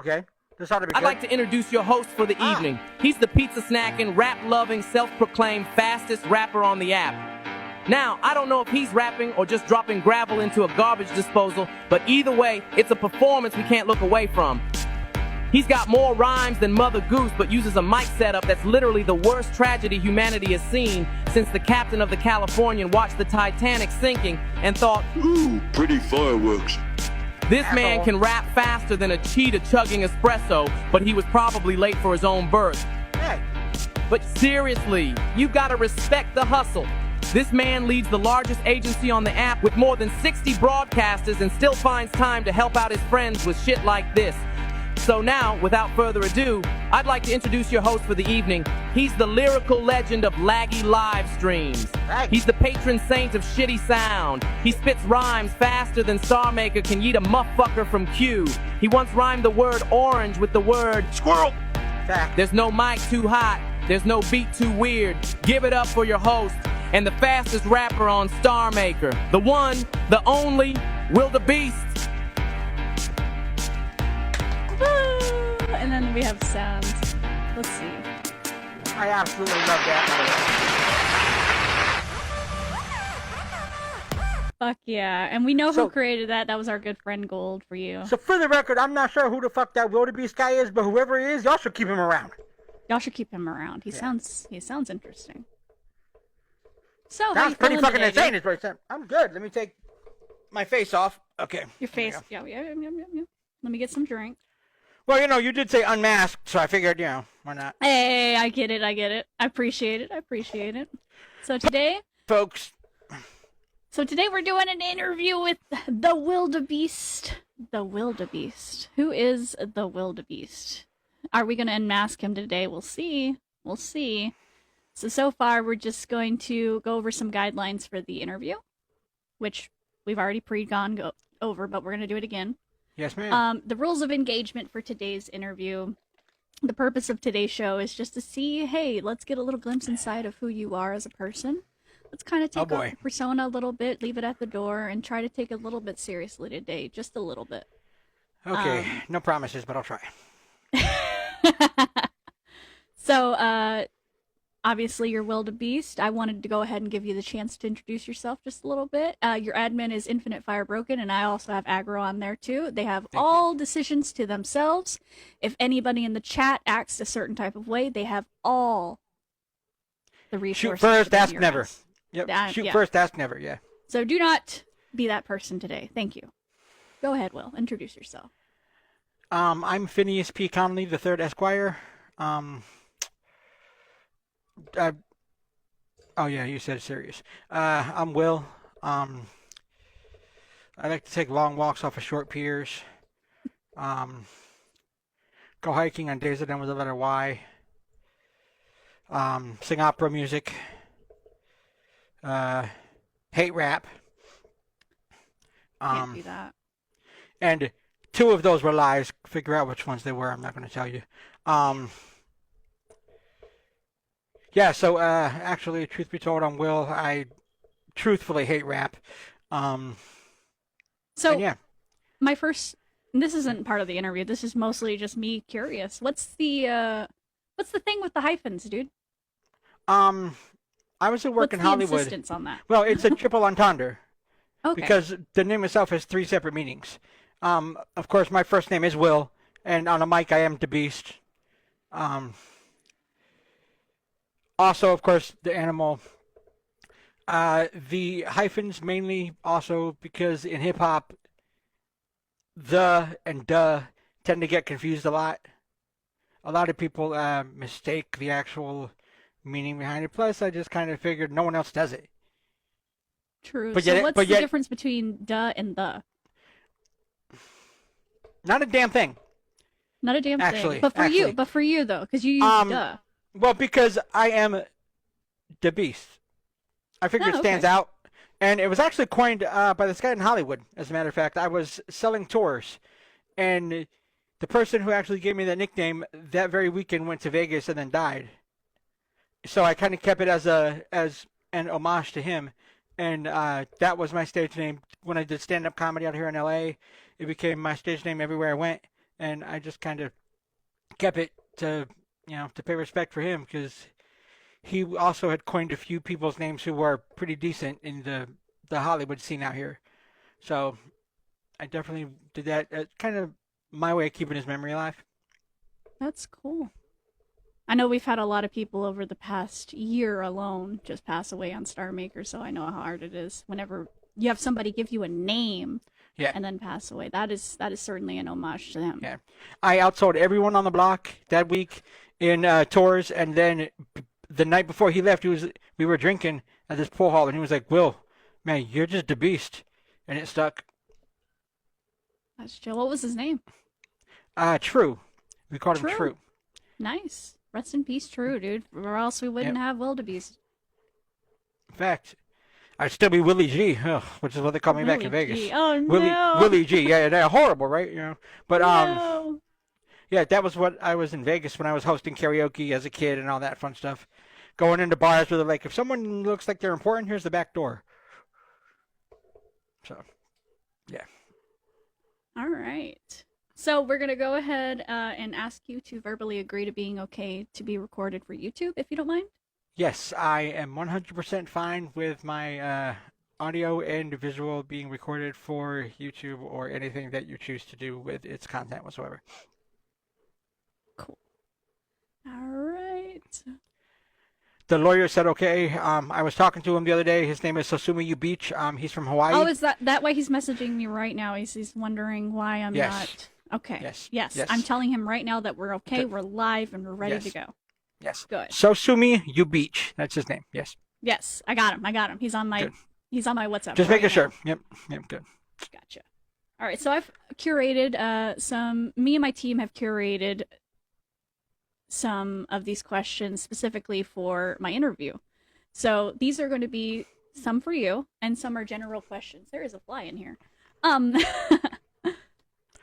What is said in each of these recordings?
Okay. This ought to be I'd good. like to introduce your host for the evening. He's the pizza-snacking, rap-loving, self-proclaimed fastest rapper on the app. Now, I don't know if he's rapping or just dropping gravel into a garbage disposal, but either way, it's a performance we can't look away from. He's got more rhymes than Mother Goose, but uses a mic setup that's literally the worst tragedy humanity has seen since the captain of the Californian watched the Titanic sinking and thought, "Ooh, pretty fireworks." This man can rap faster than a cheetah chugging espresso, but he was probably late for his own birth. Hey. But seriously, you gotta respect the hustle. This man leads the largest agency on the app with more than 60 broadcasters and still finds time to help out his friends with shit like this. So now, without further ado, I'd like to introduce your host for the evening. He's the lyrical legend of laggy live streams. He's the patron saint of shitty sound. He spits rhymes faster than StarMaker can yeet a mufffucker from Q. He once rhymed the word orange with the word squirrel. There's no mic too hot. There's no beat too weird. Give it up for your host and the fastest rapper on StarMaker. The one, the only, Wildebeest. And then we have sounds. Let's see. I absolutely love that. Fuck yeah. And we know who created that. That was our good friend Gold for you. So for the record, I'm not sure who the fuck that wildebeest guy is, but whoever he is, y'all should keep him around. Y'all should keep him around. He sounds interesting. So Sounds pretty fucking insane. Is what he said. I'm good. Let me take my face off. Okay. Your face. Yeah. Let me get some drink. Well, you know, you did say unmasked, so I figured, you know, why not? Hey, I get it. I appreciate it. So today, folks. So today we're doing an interview with the wildebeest. The wildebeest. Who is the wildebeest? Are we going to unmask him today? We'll see. So far, we're just going to go over some guidelines for the interview, which we've already gone over, but we're going to do it again. Yes, ma'am. The rules of engagement for today's interview. The purpose of today's show is just to see, hey, let's get a little glimpse inside of who you are as a person. Let's kind of take off your persona a little bit, leave it at the door, and try to take it a little bit seriously today. Just a little bit. Okay. No promises, but I'll try. So, obviously, you're wildebeest. I wanted to go ahead and give you the chance to introduce yourself just a little bit. Your admin is Infinite Fire Broken, and I also have Aggro on there, too. They have all decisions to themselves. If anybody in the chat acts a certain type of way, they have all the resources. Shoot first, ask never. Yep. Shoot first, ask never, yeah. So do not be that person today. Thank you. Go ahead, Will. Introduce yourself. I'm Phineas P. Connolly, the third Esquire. Oh yeah, you said serious. I'm Will. I like to take long walks off of short piers. Go hiking on days that end with the letter Y. Sing opera music. Hate rap. Can't do that. And 2 of those were lies. Figure out which ones they were. I'm not going to tell you. Yeah, so actually, truth be told, I'm Will. I truthfully hate rap. Yeah. My first, this isn't part of the interview. This is mostly just me curious. What's the thing with the hyphens, dude? I was at work in Hollywood. What's the insistence on that? Well, it's a triple entendre. Okay. Because the name itself has 3 separate meanings. Of course, my first name is Will, and on a mic I am the Beast. Also, of course, the animal. The hyphens mainly also because in hip-hop, the and duh tend to get confused a lot. A lot of people mistake the actual meaning behind it. Plus, I just kind of figured no one else does it. True. So what's the difference between duh and the? Not a damn thing. Not a damn thing. But for you though, because you use duh. Well, because I am the Beast. I figured it stands out. And it was actually coined by this guy in Hollywood, as a matter of fact. I was selling tours. And the person who actually gave me that nickname that very weekend went to Vegas and then died. So I kind of kept it as an homage to him. And that was my stage name. When I did stand-up comedy out here in L.A., it became my stage name everywhere I went. and I just kind of kept it to to pay respect for him because he also had coined a few people's names who were pretty decent in the Hollywood scene out here. So I definitely did that. Kind of my way of keeping his memory alive. That's cool. I know we've had a lot of people over the past year alone just pass away on StarMaker, so I know how hard it is whenever you have somebody give you a name and then pass away. That is certainly an homage to him. Yeah, I outsold everyone on the block that week in tours, and then the night before he left, we were drinking at this pool hall, and he was like, "Will, man, you're just a beast," and it stuck. That's chill. What was his name? True. We called him True. Nice. Rest in peace, True, dude. Or else we wouldn't have wildebeest. In fact, I'd still be Willie G, which is what they call me back in Vegas. G. Oh, no. Willie G. Yeah, they're horrible, right? But yeah, that was what I was in Vegas when I was hosting karaoke as a kid and all that fun stuff. Going into bars where they're like, if someone looks like they're important, here's the back door. So, yeah. All right. So we're going to go ahead and ask you to verbally agree to being okay to be recorded for YouTube, if you don't mind. Yes, I am 100% fine with my audio and visual being recorded for YouTube or anything that you choose to do with its content whatsoever. Cool. All right. The lawyer said okay. I was talking to him the other day. His name is Sosumi Beach. He's from Hawaii. Oh, is that why he's messaging me right now? He's wondering why I'm not... Okay. Yes. I'm telling him right now that we're okay, we're live, and we're ready to go. Yes. Good. Sosumi Beach. That's his name. Yes. Yes, I got him. He's on my WhatsApp. Just making sure. Yep, good. Gotcha. All right, so I've curated me and my team have curated some of these questions specifically for my interview. So these are going to be some for you and some are general questions. There is a fly in here.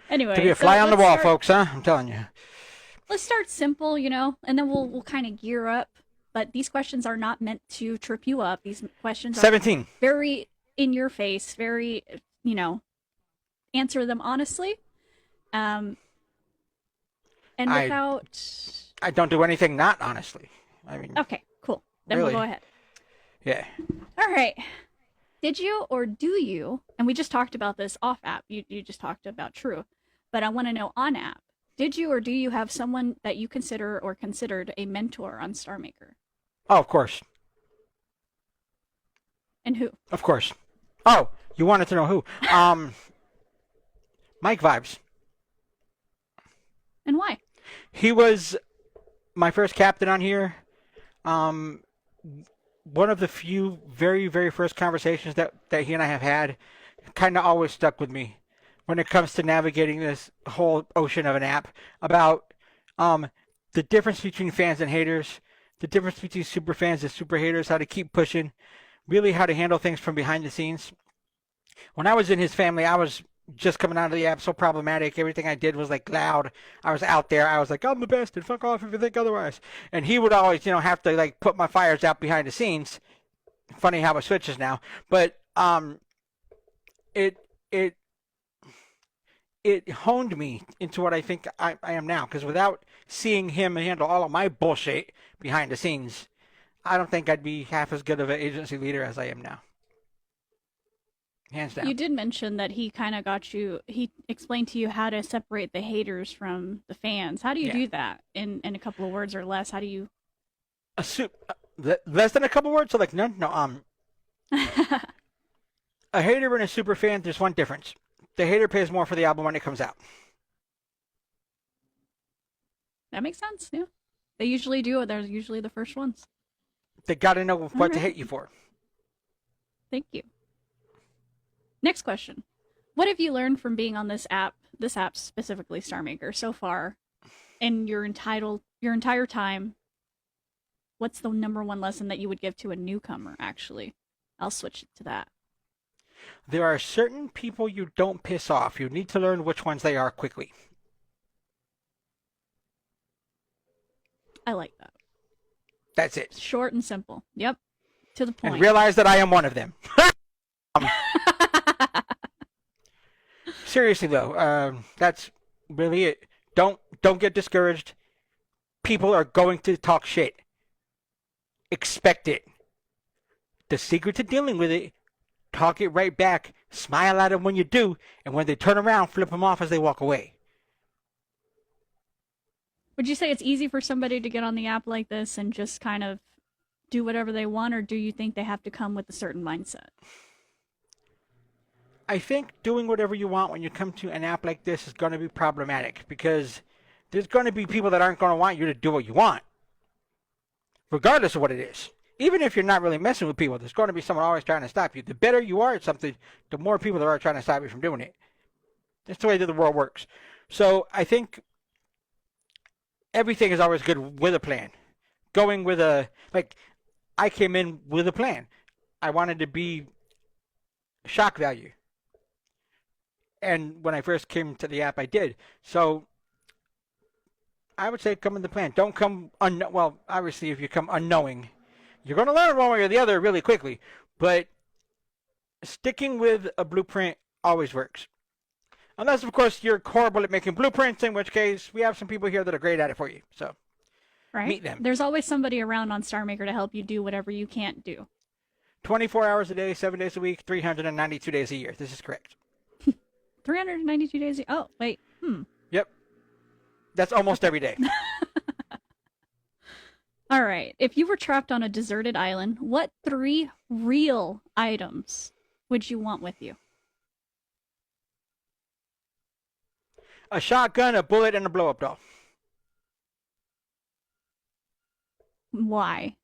Anyway, to be a fly on the wall, folks, huh? I'm telling you. Let's start simple, and then we'll kind of gear up. But these questions are not meant to trip you up. These questions are 17. Very in your face, very, answer them honestly. And without... I don't do anything not honestly. I mean... Okay, cool. Then really? We'll go ahead. Yeah. All right. Did you or do you, and we just talked about this off app, you just talked about True, but I want to know on app, did you or do you have someone that you consider or considered a mentor on StarMaker? Oh, of course. And who? Of course. Oh, you wanted to know who? Mike Vibes. And why? He was my first captain on here. One of the few very, very first conversations that he and I have had kind of always stuck with me when it comes to navigating this whole ocean of an app about the difference between fans and haters, the difference between super fans and super haters, how to keep pushing, really how to handle things from behind the scenes. When I was in his family, I was just coming out of the app, so problematic. Everything I did was like loud. I was out there. I was like, I'm the best, and fuck off if you think otherwise. And he would always, have to like put my fires out behind the scenes. Funny how it switches now, but it honed me into what I think I am now. Because without seeing him handle all of my bullshit behind the scenes, I don't think I'd be half as good of an agency leader as I am now. Hands down. You did mention that he kind of he explained to you how to separate the haters from the fans. How do you do that in a couple of words or less? How do you... Less than a couple words? So like, no. A hater and a super fan, there's one difference. The hater pays more for the album when it comes out. That makes sense, yeah. They usually do. They're usually the first ones. They got to know what to hate you for. Thank you. Next question. What have you learned from being on this app specifically StarMaker, so far in your entire time? What's the number one lesson that you would give to a newcomer, actually? I'll switch it to that. There are certain people you don't piss off. You need to learn which ones they are quickly. I like that. That's it. Short and simple. Yep. To the point. And realize that I am one of them. Seriously, though, that's Really, don't get discouraged. People are going to talk shit. Expect it. The secret to dealing with it, talk it right back, smile at them when you do, and when they turn around, flip them off as they walk away. Would you say it's easy for somebody to get on the app like this and just kind of do whatever they want, or do you think they have to come with a certain mindset? I think doing whatever you want when you come to an app like this is going to be problematic because there's going to be people that aren't going to want you to do what you want, regardless of what it is. Even if you're not really messing with people, there's going to be someone always trying to stop you. The better you are at something, the more people there are trying to stop you from doing it. That's the way that the world works. So I think everything is always good with a plan. Going with I came in with a plan. I wanted to be shock value. And when I first came to the app, I did. So I would say come with the plan. Don't come, well, obviously if you come unknowing, you're going to learn one way or the other really quickly. But sticking with a blueprint always works. Unless, of course, you're horrible at making blueprints, in which case we have some people here that are great at it for you. So right. Meet them. There's always somebody around on StarMaker to help you do whatever you can't do. 24 hours a day, 7 days a week, 392 days a year. This is correct. 392 days. Oh, wait. Yep. That's almost every day. All right. If you were trapped on a deserted island, what 3 real items would you want with you? A shotgun, a bullet, and a blow-up doll. Why?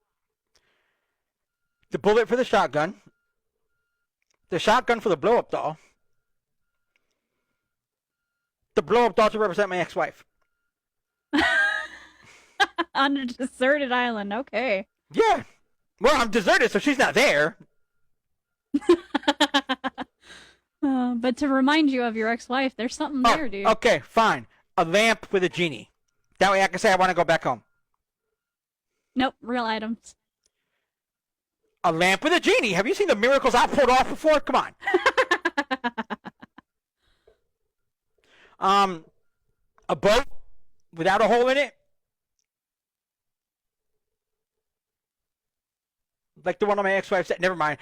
The bullet for the shotgun for the blow-up doll, the blow-up doll to represent my ex-wife. On a deserted island, okay. Yeah. Well, I'm deserted, so she's not there. But to remind you of your ex-wife, there's something there, dude. Okay, fine. A lamp with a genie. That way I can say I want to go back home. Nope, real items. A lamp with a genie. Have you seen the miracles I pulled off before? Come on. A boat without a hole in it. Like the one on my ex-wife said. Never mind.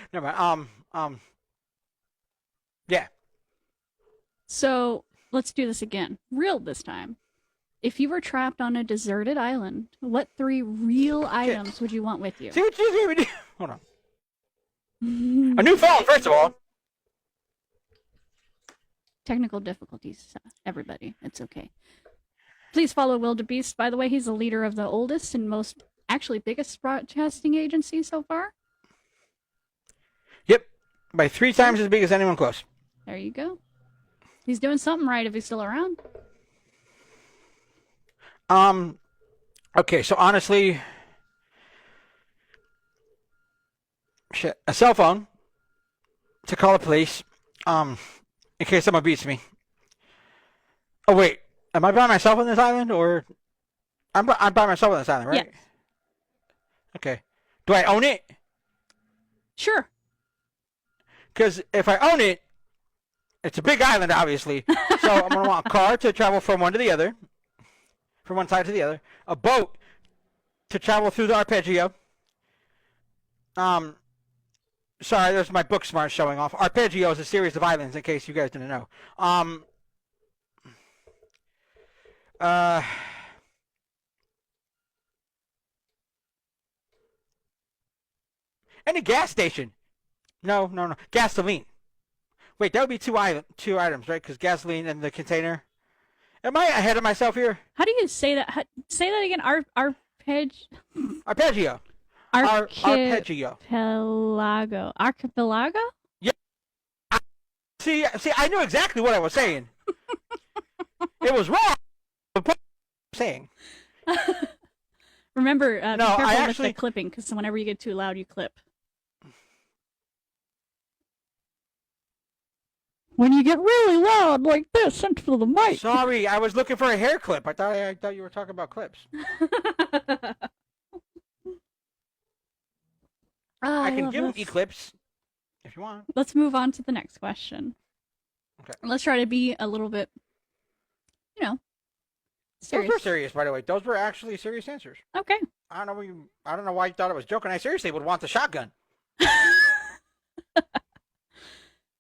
Yeah. So, let's do this again. Real this time. If you were trapped on a deserted island, what 3 real items would you want with you? See what you made me do? Hold on. A new phone, first of all. Technical difficulties, everybody. It's okay. Please follow Wildebeest. By the way, he's the leader of the oldest and most, actually, biggest broadcasting agency so far. Yep. By 3 times as big as anyone close. There you go. He's doing something right if he's still around. Okay, so honestly, shit, a cell phone to call the police, in case someone beats me. Oh wait, am I by myself on this island, or I'm by myself on this island, right? Yes. Okay. Do I own it? Sure. Because if I own it, it's a big island, obviously. So I'm gonna want a car to travel from one to the other. From one side to the other. A boat to travel through the arpeggio. Sorry, there's my book smart showing off. Arpeggio is a series of islands, in case you guys didn't know. And a gas station. No. Gasoline. Wait, that would be two items, right? Because gasoline and the container. Am I ahead of myself here? How do you say that? Say that again. Arpeggio. Arpeggio. Archipelago? Yeah. See, I knew exactly what I was saying. It was wrong. But what I'm saying. Remember, be No, careful I with actually the clipping, because whenever you get too loud, you clip. When you get really loud like this into the mic. Sorry, I was looking for a hair clip. I thought you were talking about clips. I can give them e-clips if you want. Let's move on to the next question. Okay. Let's try to be a little bit serious. Those were serious, by the way. Those were actually serious answers. Okay. I don't know why you thought I was joking. I seriously would want the shotgun.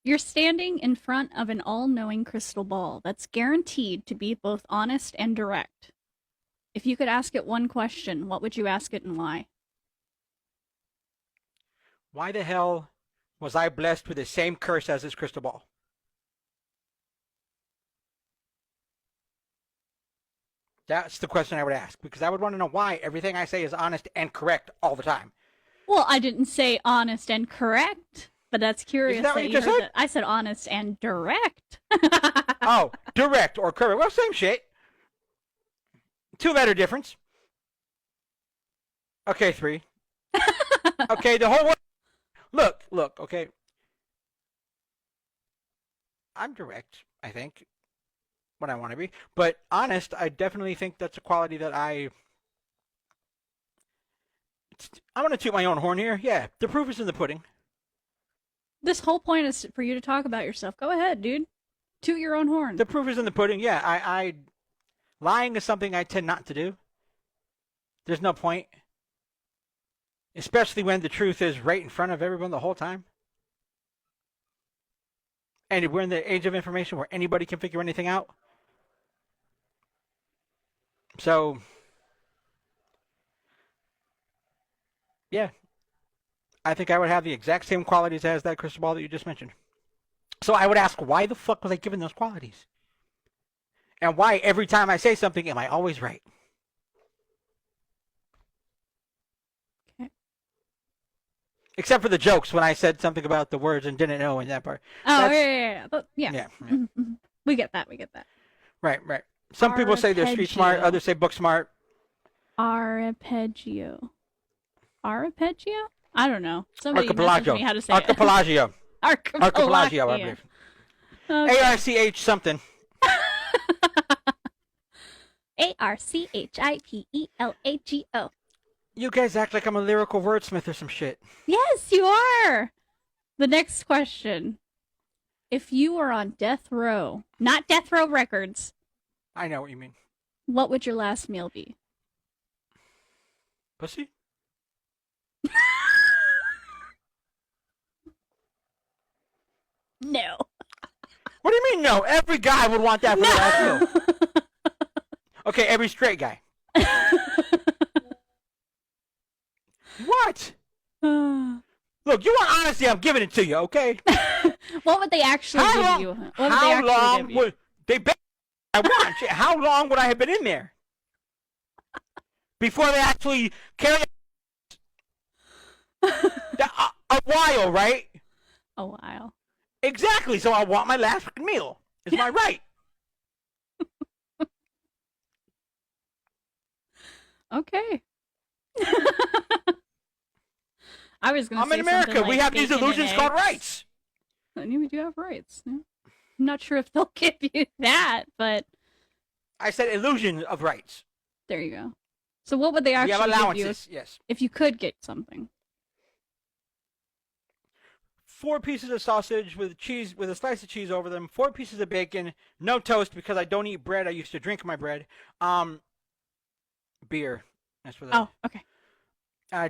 You're standing in front of an all-knowing crystal ball that's guaranteed to be both honest and direct. If you could ask it one question, what would you ask it and why? Why the hell was I blessed with the same curse as this crystal ball? That's the question I would ask, because I would want to know why everything I say is honest and correct all the time. Well, I didn't say honest and correct, but that's curious. Isn't that what you just said? That. I said honest and direct. Oh, direct or correct. Well, same shit. 2-letter difference. Okay, 3. Okay, the whole world. Look, okay. I'm direct, I think, when I want to be. But honest, I definitely think that's a quality that I'm going to toot my own horn here. Yeah, the proof is in the pudding. This whole point is for you to talk about yourself. Go ahead, dude. Toot your own horn. The proof is in the pudding. Yeah, I lying is something I tend not to do. There's no point. Especially when the truth is right in front of everyone the whole time. And we're in the age of information where anybody can figure anything out. So, yeah. I think I would have the exact same qualities as that crystal ball that you just mentioned. So I would ask, why the fuck was I given those qualities? And why every time I say something, am I always right? Okay. Except for the jokes when I said something about the words and didn't know in that part. Oh, yeah. Yeah. Mm-hmm. We get that. Right. Some people say they're street smart, others say book smart. Arpeggio? I don't know. Somebody Archipelago. messaged me how to say Archipelago. Archipelago, I believe. Okay. ARCH something. ARCHIPELAGO. You guys act like I'm a lyrical wordsmith or some shit. Yes, you are. The next question. If you were on death row, not Death Row Records, I know what you mean. what would your last meal be? Pussy? No. What do you mean no? Every guy would want that for their last meal. Okay, every straight guy. What? Look, you want honesty, I'm giving it to you, okay? What would they actually give you? How long would they bet I want? How long would I have been in there? Before they actually carry a while, right? A while. Exactly, so I want my last meal. Is my right. Okay. I was going to I'm say in America. like We have these bacon illusions and called eggs. rights. I mean, we do have rights. Yeah. I'm not sure if they'll give you that, but I said illusion of rights. there you go. So what would they We actually have give you allowances, yes. if you could get something? 4 pieces of sausage with cheese, with a slice of cheese over them. 4 pieces of bacon. No toast because I don't eat bread. I used to drink my bread. Beer. That's what. Oh, okay. I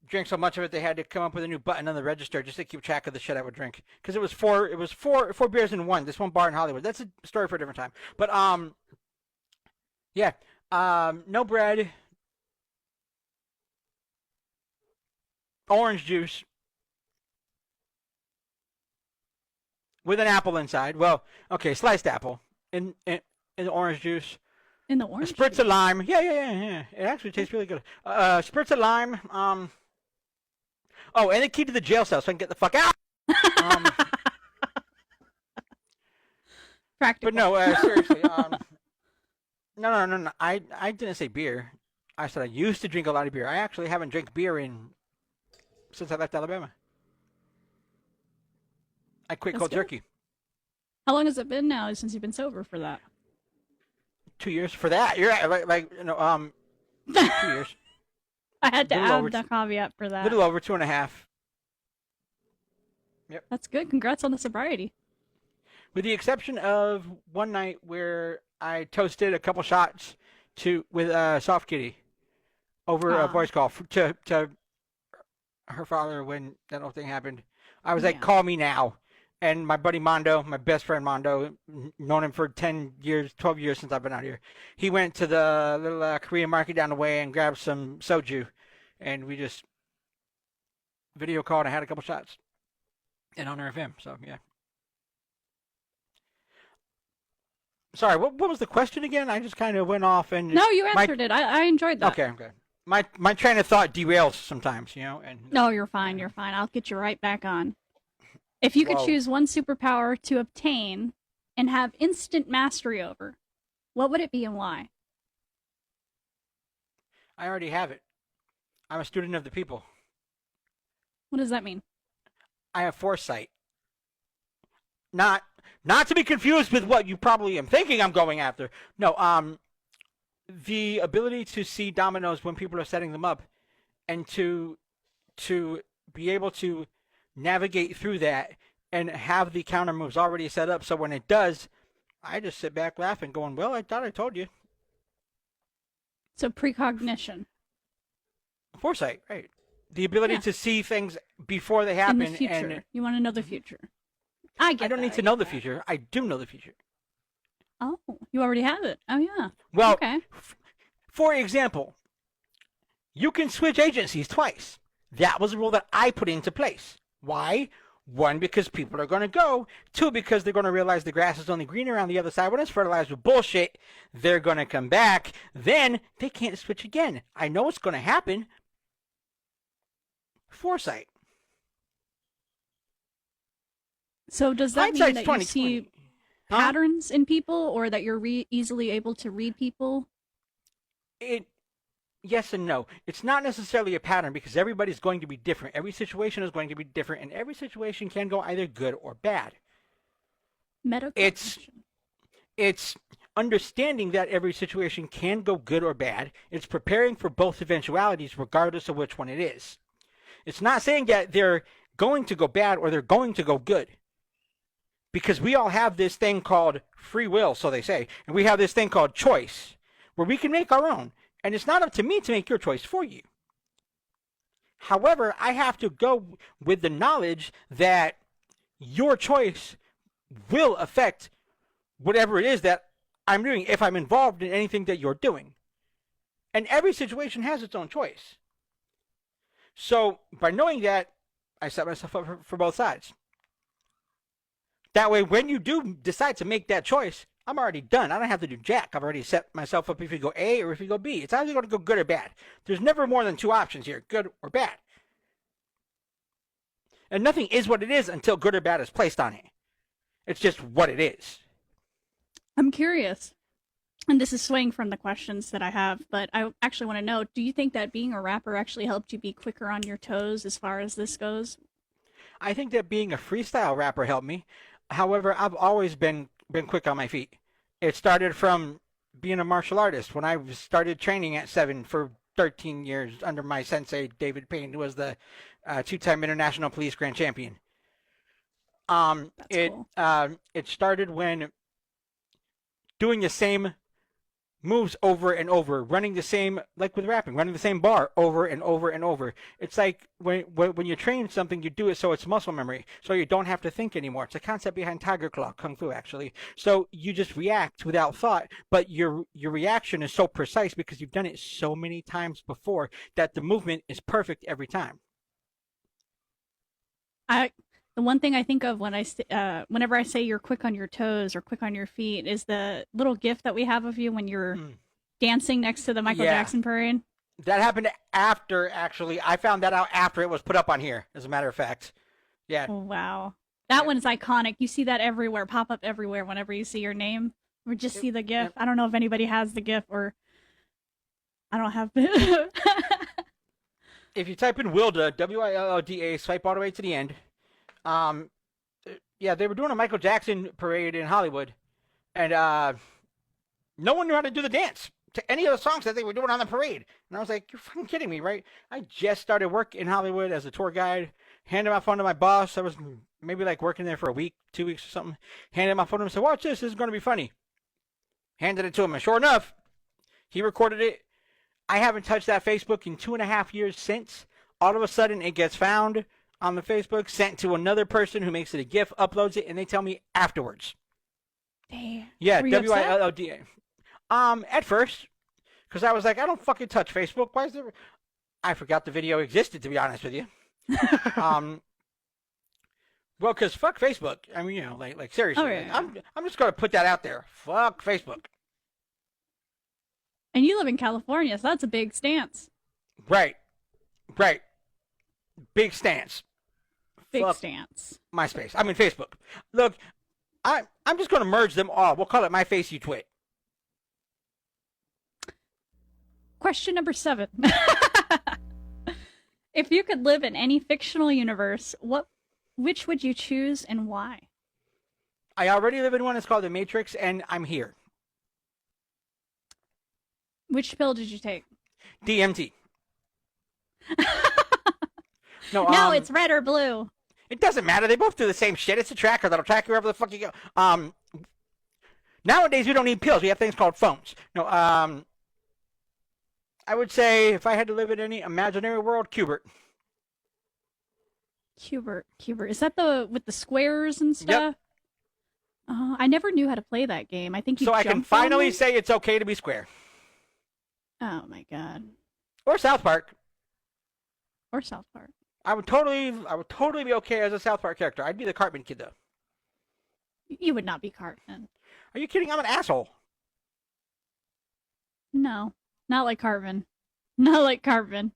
drank so much of it they had to come up with a new button on the register just to keep track of the shit I would drink. Because it was four beers in one. This one bar in Hollywood. That's a story for a different time. But yeah. No bread. Orange juice. With an apple inside. Well, okay, sliced apple in the orange juice. In the orange A spritz juice. of lime. Yeah. It actually tastes really good. Spritz of lime. Oh, and the key to the jail cell so I can get the fuck out. Practical. But no, seriously. No. I didn't say beer. I said I used to drink a lot of beer. I actually haven't drank beer since I left Alabama. I quit That's cold good. turkey. How long has it been now since you've been sober for that? 2 years for that. You're right. 2 years. I had to Little over add the caveat for that. Little over 2.5. That's good. Congrats on the sobriety. With the exception of one night where I toasted a couple shots with Soft Kitty over a voice call to her father when that whole thing happened. I was like, call me now. And my buddy Mondo, my best friend Mondo, known him for 10 years, 12 years since I've been out here. He went to the little Korean market down the way and grabbed some soju. And we just video called and had a couple shots in honor of him. So, yeah. Sorry, what was the question again? I just kind of went off and... No, you answered it. I enjoyed that. Okay. My train of thought derails sometimes, And no, you're fine. You're fine. I'll get you right back on. If you could choose one superpower to obtain and have instant mastery over, what would it be and why? I already have it. I'm a student of the people. What does that mean? I have foresight. Not to be confused with what you probably am thinking I'm going after. No, the ability to see dominoes when people are setting them up and to be able to navigate through that and have the counter moves already set up, so when it does, I just sit back laughing going, well, I thought I told you. So precognition. Foresight, right. The ability to see things before they happen. In the future. And you want to know the future. I don't need to know the future. I do know the future. Oh, you already have it. Oh, yeah. Well, okay. For example, you can switch agencies twice. That was a rule that I put into place. Why? One, because people are going to go. Two, because they're going to realize the grass is only greener on the other side. When it's fertilized with bullshit, they're going to come back. Then they can't switch again. I know it's going to happen. Foresight. So does that mean that you see 20/20. patterns in people, or that you're easily able to read people? Yes and no. It's not necessarily a pattern because everybody's going to be different. Every situation is going to be different, and every situation can go either good or bad. It's understanding that every situation can go good or bad. It's preparing for both eventualities regardless of which one it is. It's not saying that they're going to go bad or they're going to go good. Because we all have this thing called free will, so they say, and we have this thing called choice, where we can make our own. And it's not up to me to make your choice for you. However, I have to go with the knowledge that your choice will affect whatever it is that I'm doing if I'm involved in anything that you're doing. And every situation has its own choice. So by knowing that, I set myself up for both sides. That way, when you do decide to make that choice, I'm already done. I don't have to do jack. I've already set myself up if you go A or if you go B. It's either going to go good or bad. There's never more than two options here, good or bad. And nothing is what it is until good or bad is placed on it. It's just what it is. I'm curious, and this is swaying from the questions that I have, but I actually want to know, do you think that being a rapper actually helped you be quicker on your toes as far as this goes? I think that being a freestyle rapper helped me. However, I've always been quick on my feet. It started from being a martial artist when I started training at 7 for 13 years under my sensei, David Payne, who was the two-time international police grand champion. Cool. It started when doing the same moves over and over, running the same, like with rapping, running the same bar over and over and over. It's like when you train something, you do it so it's muscle memory, so you don't have to think anymore. It's a concept behind Tiger Claw Kung Fu, actually. So you just react without thought, but your reaction is so precise because you've done it so many times before that the movement is perfect every time. The one thing I think of when whenever I say you're quick on your toes or quick on your feet is the little gif that we have of you when you're dancing next to the Michael Jackson parade. That happened after, actually. I found that out after it was put up on here, as a matter of fact. Yeah. Oh, wow. That one is iconic. You see that everywhere, pop up everywhere whenever you see your name. Or just see the gif. I don't know if anybody has the gif, or I don't have it. If you type in Wilda, W-I-L-L-D-A, swipe all the way to the end. They were doing a Michael Jackson parade in Hollywood, and no one knew how to do the dance to any of the songs that they were doing on the parade. And I was like, you're fucking kidding me, right? I just started work in Hollywood as a tour guide, handed my phone to my boss. I was maybe like working there for a week, 2 weeks or something. Handed my phone to him and said, watch this is going to be funny. Handed it to him, and sure enough, he recorded it. I haven't touched that Facebook in 2.5 years since. All of a sudden, it gets found on the Facebook, sent to another person who makes it a GIF, uploads it, and they tell me afterwards. Damn. Yeah, Were you upset? WILLODA. At first, because I was like, I don't fucking touch Facebook. Why is there? I forgot the video existed, to be honest with you. Well, because fuck Facebook. I mean, like seriously. Oh, yeah. I'm just gonna put that out there. Fuck Facebook. And you live in California, so that's a big stance. Right. Big stance. Big Fuck stance. MySpace. I mean Facebook. Look, I'm just gonna merge them all. We'll call it My Face You Twit. Question number 7. If you could live in any fictional universe, which would you choose and why? I already live in one. It's called The Matrix, and I'm here. Which pill did you take? DMT. No, it's red or blue. It doesn't matter. They both do the same shit. It's a tracker that'll track you wherever the fuck you go. Nowadays we don't need pills. We have things called phones. No, I would say if I had to live in any imaginary world, Cubert. Cubert. Is that the with the squares and stuff? Yep. I never knew how to play that game. I think you. So I can finally say it's okay to be square. Oh my god. Or South Park. Or South Park. I would totally be okay as a South Park character. I'd be the Cartman kid though. You would not be Cartman. Are you kidding? I'm an asshole. No, not like Cartman. Not like Cartman.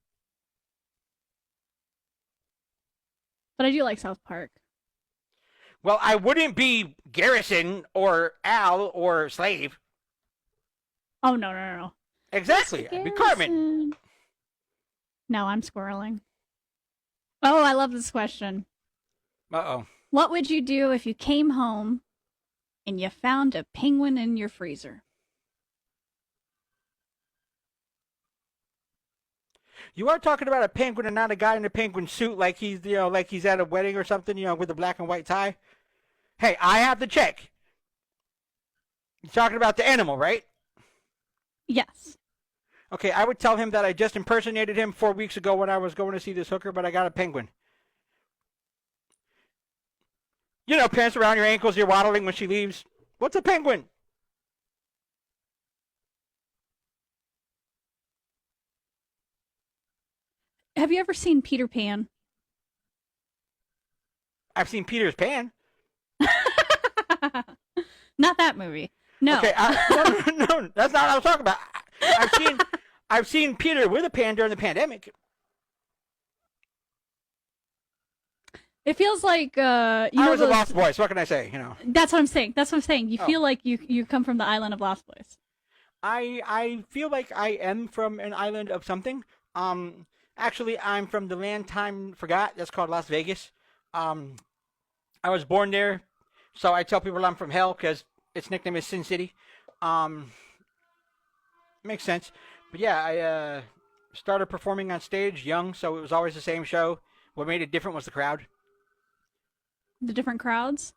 But I do like South Park. Well, I wouldn't be Garrison or Al or Slave. Oh no. Exactly. I'd be Cartman. No, I'm squirreling. Oh, I love this question. Uh-oh. What would you do if you came home and you found a penguin in your freezer? You are talking about a penguin and not a guy in a penguin suit like he's at a wedding or something, with a black and white tie. Hey, I have to check. You're talking about the animal, right? Yes. Okay, I would tell him that I just impersonated him 4 weeks ago when I was going to see this hooker, but I got a penguin. Pants around your ankles, you're waddling when she leaves. What's a penguin? Have you ever seen Peter Pan? I've seen Peter's Pan. Not that movie. No. Okay, no, that's not what I was talking about. I've seen Peter with a pan during the pandemic. It feels like I was a Lost Boys. What can I say? That's what I'm saying. You feel like you come from the island of Lost Boys. I feel like I am from an island of something. Actually, I'm from the land time forgot. That's called Las Vegas. I was born there, so I tell people I'm from hell because its nickname is Sin City. Makes sense. But yeah, I started performing on stage young, so it was always the same show. What made it different was the crowd. The different crowds?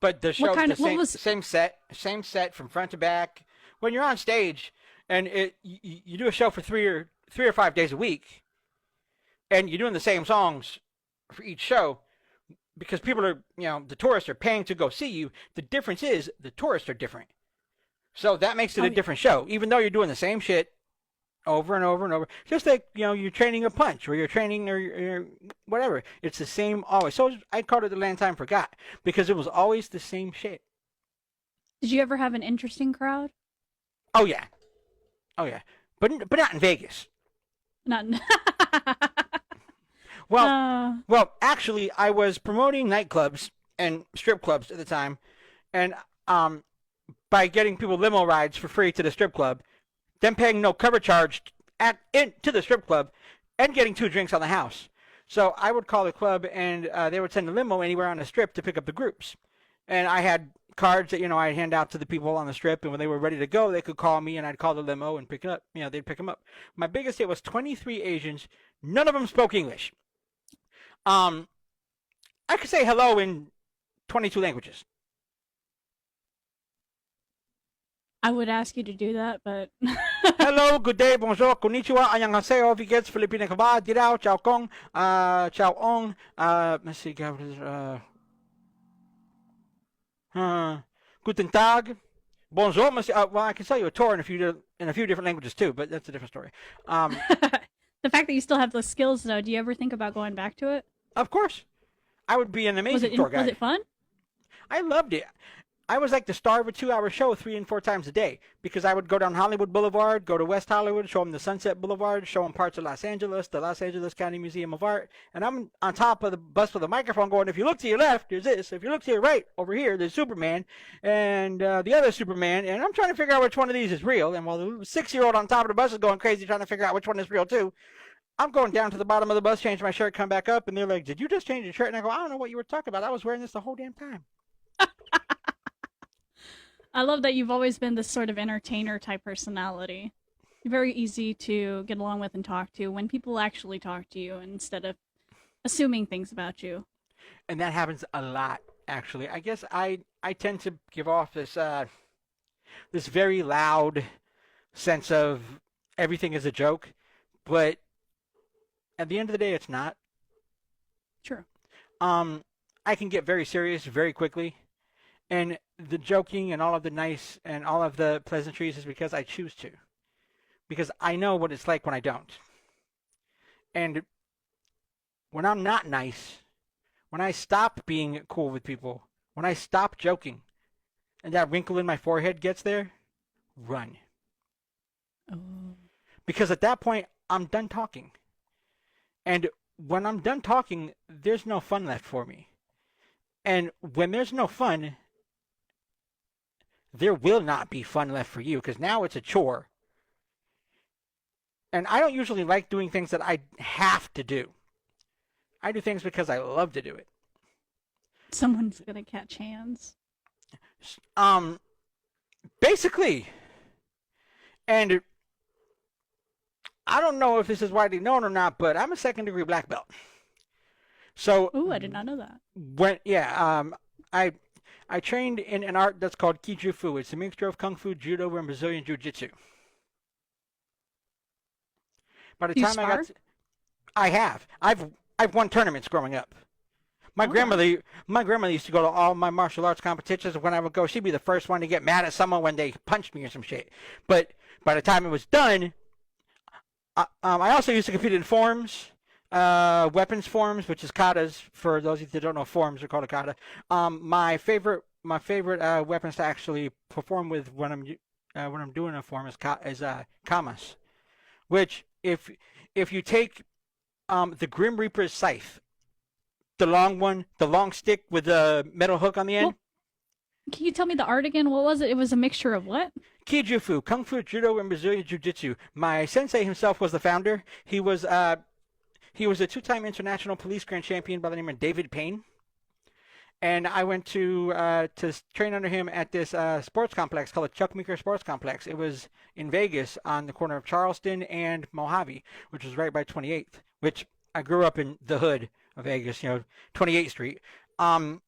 But the show, same set from front to back. When you're on stage and you do a show for three or 5 days a week, and you're doing the same songs for each show, because people are, the tourists are paying to go see you. The difference is the tourists are different. So that makes it a different show, even though you're doing the same shit over and over and over. Just like, you're training a punch or you're training or whatever. It's the same always. So I called it the land time forgot because it was always the same shit. Did you ever have an interesting crowd? Oh, yeah. But not in Vegas. Not in... Well, actually, I was promoting nightclubs and strip clubs at the time, and by getting people limo rides for free to the strip club, them paying no cover charge to the strip club, and getting 2 drinks on the house. So I would call the club, and they would send a limo anywhere on the strip to pick up the groups. And I had cards that I'd hand out to the people on the strip, and when they were ready to go, they could call me, and I'd call the limo and pick it up. They'd pick them up. My biggest hit was 23 Asians. None of them spoke English. I could say hello in 22 languages. I would ask you to do that, but Hello, good day, bonjour, konnichiwa, annyeonghaseyo, wie geht's, Filipina ka ba, dirao, ciao kong, ciao ong, let's see, guten tag, bonjour, monsieur, well, I can sell you a tour in a few different languages too, but that's a different story. the fact that you still have those skills, though, do you ever think about going back to it? Of course, I would be an amazing tour guide. Was it fun? I loved it. I was like the star of a 2-hour show 3 and 4 times a day because I would go down Hollywood Boulevard, go to West Hollywood, show them the Sunset Boulevard, show them parts of Los Angeles, the Los Angeles County Museum of Art, and I'm on top of the bus with a microphone going, if you look to your left, there's this. If you look to your right, over here, there's Superman and the other Superman, and I'm trying to figure out which one of these is real. And while the 6-year-old on top of the bus is going crazy trying to figure out which one is real too, I'm going down to the bottom of the bus, change my shirt, come back up, and they're like, did you just change your shirt? And I go, I don't know what you were talking about. I was wearing this the whole damn time. I love that you've always been this sort of entertainer type personality. You're very easy to get along with and talk to when people actually talk to you instead of assuming things about you. And that happens a lot, actually. I guess I tend to give off this this very loud sense of everything is a joke, but at the end of the day, it's not. True. I can get very serious very quickly. And the joking and all of the nice and all of the pleasantries is because I choose to. Because I know what it's like when I don't. And when I'm not nice, when I stop being cool with people, when I stop joking, and that wrinkle in my forehead gets there, run. Oh. Because at that point, I'm done talking. And when I'm done talking, there's no fun left for me. And when there's no fun, there will not be fun left for you because now it's a chore. And I don't usually like doing things that I have to do. I do things because I love to do it. Someone's gonna catch hands. Basically. And I don't know if this is widely known or not, but I'm a 2nd-degree black belt. So, ooh, I did not know that. I trained in an art that's called Kijufu. It's a mixture of Kung Fu, Judo, and Brazilian Jiu-Jitsu. By the time I have. I've won tournaments growing up. My grandmother used to go to all my martial arts competitions. When I would go, she'd be the first one to get mad at someone when they punched me or some shit. But by the time it was done, I also used to compete in forms. Weapons forms, which is katas. For those of you that don't know, forms are called a kata. My favorite weapons to actually perform with when I'm doing a form is kamas, which if you take the Grim Reaper's scythe, the long one, the long stick with the metal hook on the end. Well, can you tell me the art again? What was it? It was a mixture of what? Kijufu, Kung Fu, Judo, and Brazilian Jiu-Jitsu. My sensei himself was the founder. He was a 2-time international police grand champion by the name of David Payne. And I went to train under him at this sports complex called the StarMaker Sports Complex. It was in Vegas on the corner of Charleston and Mojave, which was right by 28th, which I grew up in the hood of Vegas, 28th Street. And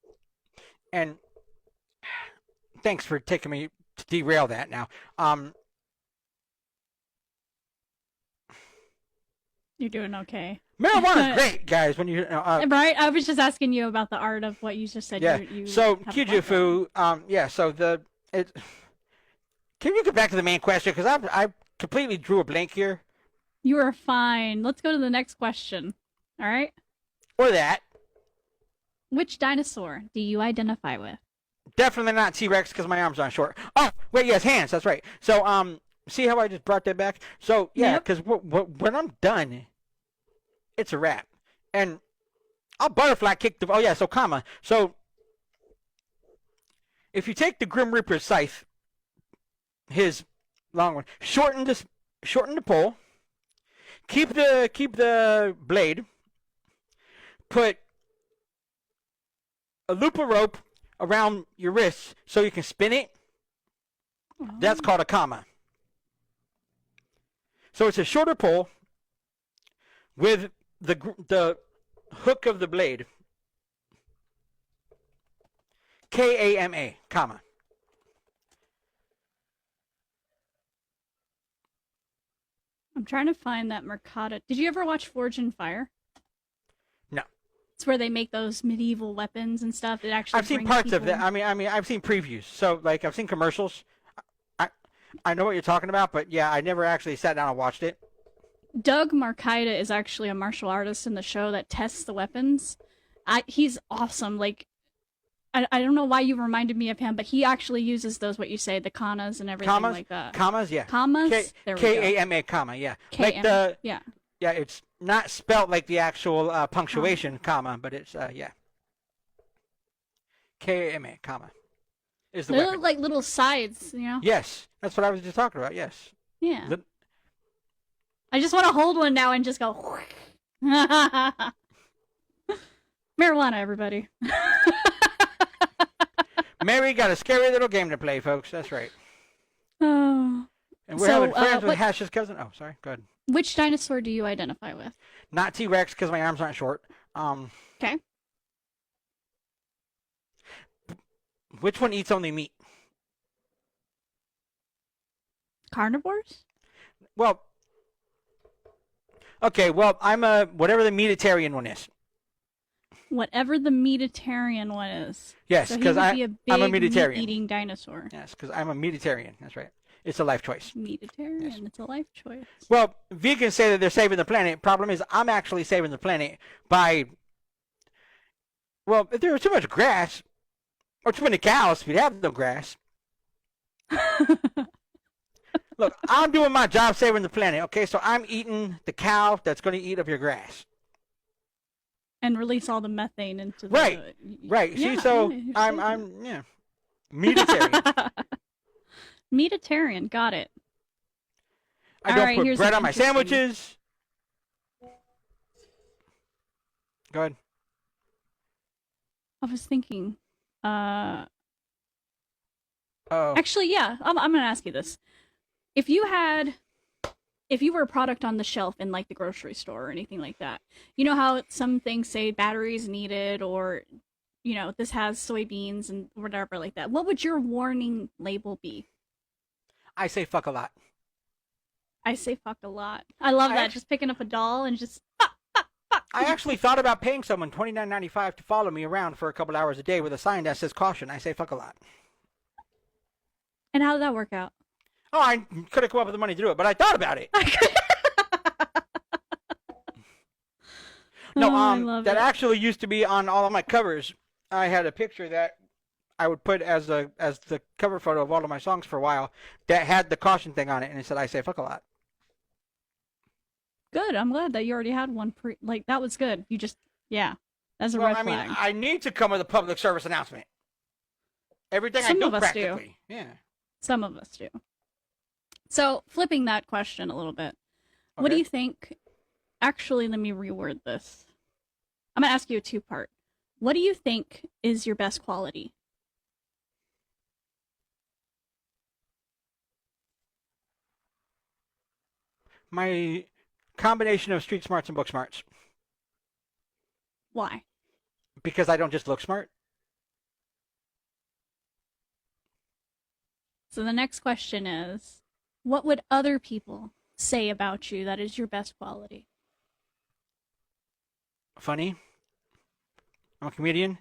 thanks for taking me to derail that now. You're doing okay. Marijuana is great, guys. When you right, I was just asking you about the art of what you just said. Yeah. You so Kijufu, Can you get back to the main question? Because I completely drew a blank here. You are fine. Let's go to the next question. All right. Or that. Which dinosaur do you identify with? Definitely not T-Rex because my arms aren't short. Oh, wait, yes, hands. That's right. So see how I just brought that back? So yeah, because when I'm done, it's a wrap. And I'll butterfly kick the... Oh, yeah, so comma. So if you take the Grim Reaper's scythe, his long one, shorten the pole, keep the blade, put a loop of rope around your wrists so you can spin it. Oh. That's called a comma. So it's a shorter pole with the hook of the blade. Kama, comma. I'm trying to find that Mercado. Did you ever watch Forge and Fire? No. It's where they make those medieval weapons and stuff. It actually. I've seen parts of that. I mean, I've seen previews. So, like, I've seen commercials. I know what you're talking about, but yeah, I never actually sat down and watched it. Doug Marcaida is actually a martial artist in the show that tests the weapons. He's awesome. Like, I don't know why you reminded me of him, but he actually uses those, what you say, the kanas and everything like that. Commas, yeah. Commas? There we go. K-A-M-A, comma, yeah. K-M-A, Like the, yeah. Yeah, it's not spelt like the actual punctuation, comma, but it's, yeah. K-A-M-A, comma. Is the They weapon. look like little sides, you know? Yes, that's what I was just talking about, yes. Yeah. I just want to hold one now and just go. Marijuana, everybody. Mary got a scary little game to play, folks. That's right. Oh. And we're having friends with Hash's cousin. Oh, sorry. Go ahead. Which dinosaur do you identify with? Not T-Rex, because my arms aren't short. Okay. Which one eats only meat? Carnivores? Well, okay, well, I'm a whatever the meatitarian one is. Whatever the meatitarian one is. Yes, because I'm a meatitarian. Eating dinosaur. Yes, because I'm a meatitarian. That's right. It's a life choice. Meatitarian. Yes. It's a life choice. Well, vegans say that they're saving the planet. Problem is, I'm actually saving the planet by. Well, if there was too much grass, or too many cows, we'd have no grass. Look, I'm doing my job saving the planet. Okay, so I'm eating the cow that's going to eat up your grass. And release all the methane into the... Right. Yeah, see, so yeah, I'm meatitarian. Meatitarian, got it. I don't put bread on my sandwiches. Go ahead. I was thinking, Oh. Actually, yeah, I'm going to ask you this. If you were a product on the shelf in like the grocery store or anything like that, you know how some things say batteries needed or, you know, this has soybeans and whatever like that. What would your warning label be? I say fuck a lot. I say fuck a lot. I love that. Just picking up a doll and just fuck. I actually thought about paying someone $29.95 to follow me around for a couple hours a day with a sign that says caution. I say fuck a lot. And how did that work out? Oh, I could have come up with the money to do it, but I thought about it. No, that actually used to be on all of my covers. I had a picture that I would put as the cover photo of all of my songs for a while that had the caution thing on it, and it said, I say fuck a lot. Good. I'm glad that you already had one. Like, that was good. You just, yeah. That's a red flag. I mean, I need to come with a public service announcement. Everything Some I do of us practically. do. Yeah. Some of us do. So, flipping that question a little bit, What do you think? Actually, let me reword this. I'm going to ask you a two-part. What do you think is your best quality? My combination of street smarts and book smarts. Why? Because I don't just look smart. So the next question is, what would other people say about you that is your best quality? Funny. I'm a comedian.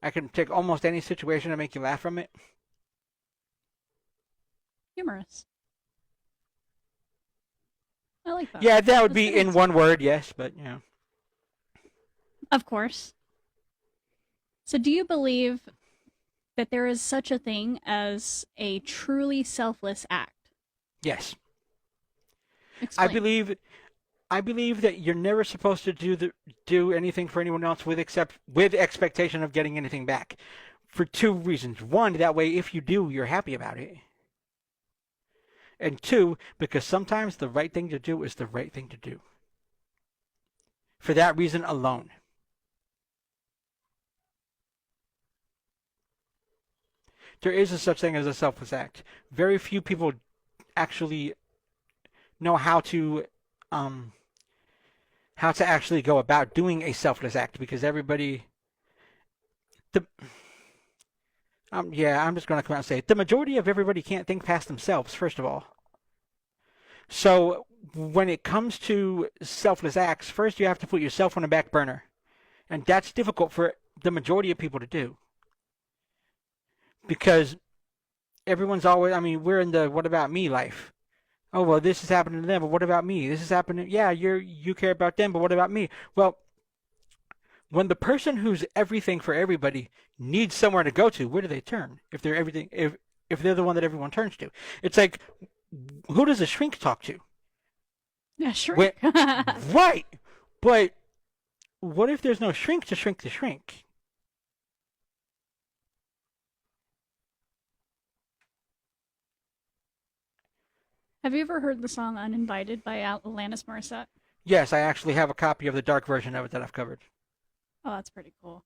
I can take almost any situation and make you laugh from it. Humorous. I like that. Yeah, that would be in one word, yes, but, you know. Of course. So do you believe that there is such a thing as a truly selfless act? Yes. Explain. I believe that you're never supposed to do anything for anyone else with expectation of getting anything back. For two reasons. One, that way if you do, you're happy about it. And two, because sometimes the right thing to do is the right thing to do. For that reason alone. There is a such thing as a selfless act. Very few people actually know how to actually go about doing a selfless act, because everybody I'm just going to come out and say the majority of everybody can't think past themselves, first of all. So when it comes to selfless acts, first you have to put yourself on the back burner. And that's difficult for the majority of people to do. Because everyone's always, I mean, we're in the what about me life. Oh, well, this is happening to them, but what about me? This is happening, yeah, you care about them, but what about me? Well, when the person who's everything for everybody needs somewhere to go to, where do they turn? If they're everything, if they're the one that everyone turns to. It's like, who does a shrink talk to? Yeah, shrink. Right. But what if there's no shrink to shrink the shrink? Have you ever heard the song Uninvited by Alanis Morissette? Yes, I actually have a copy of the dark version of it that I've covered. Oh, that's pretty cool.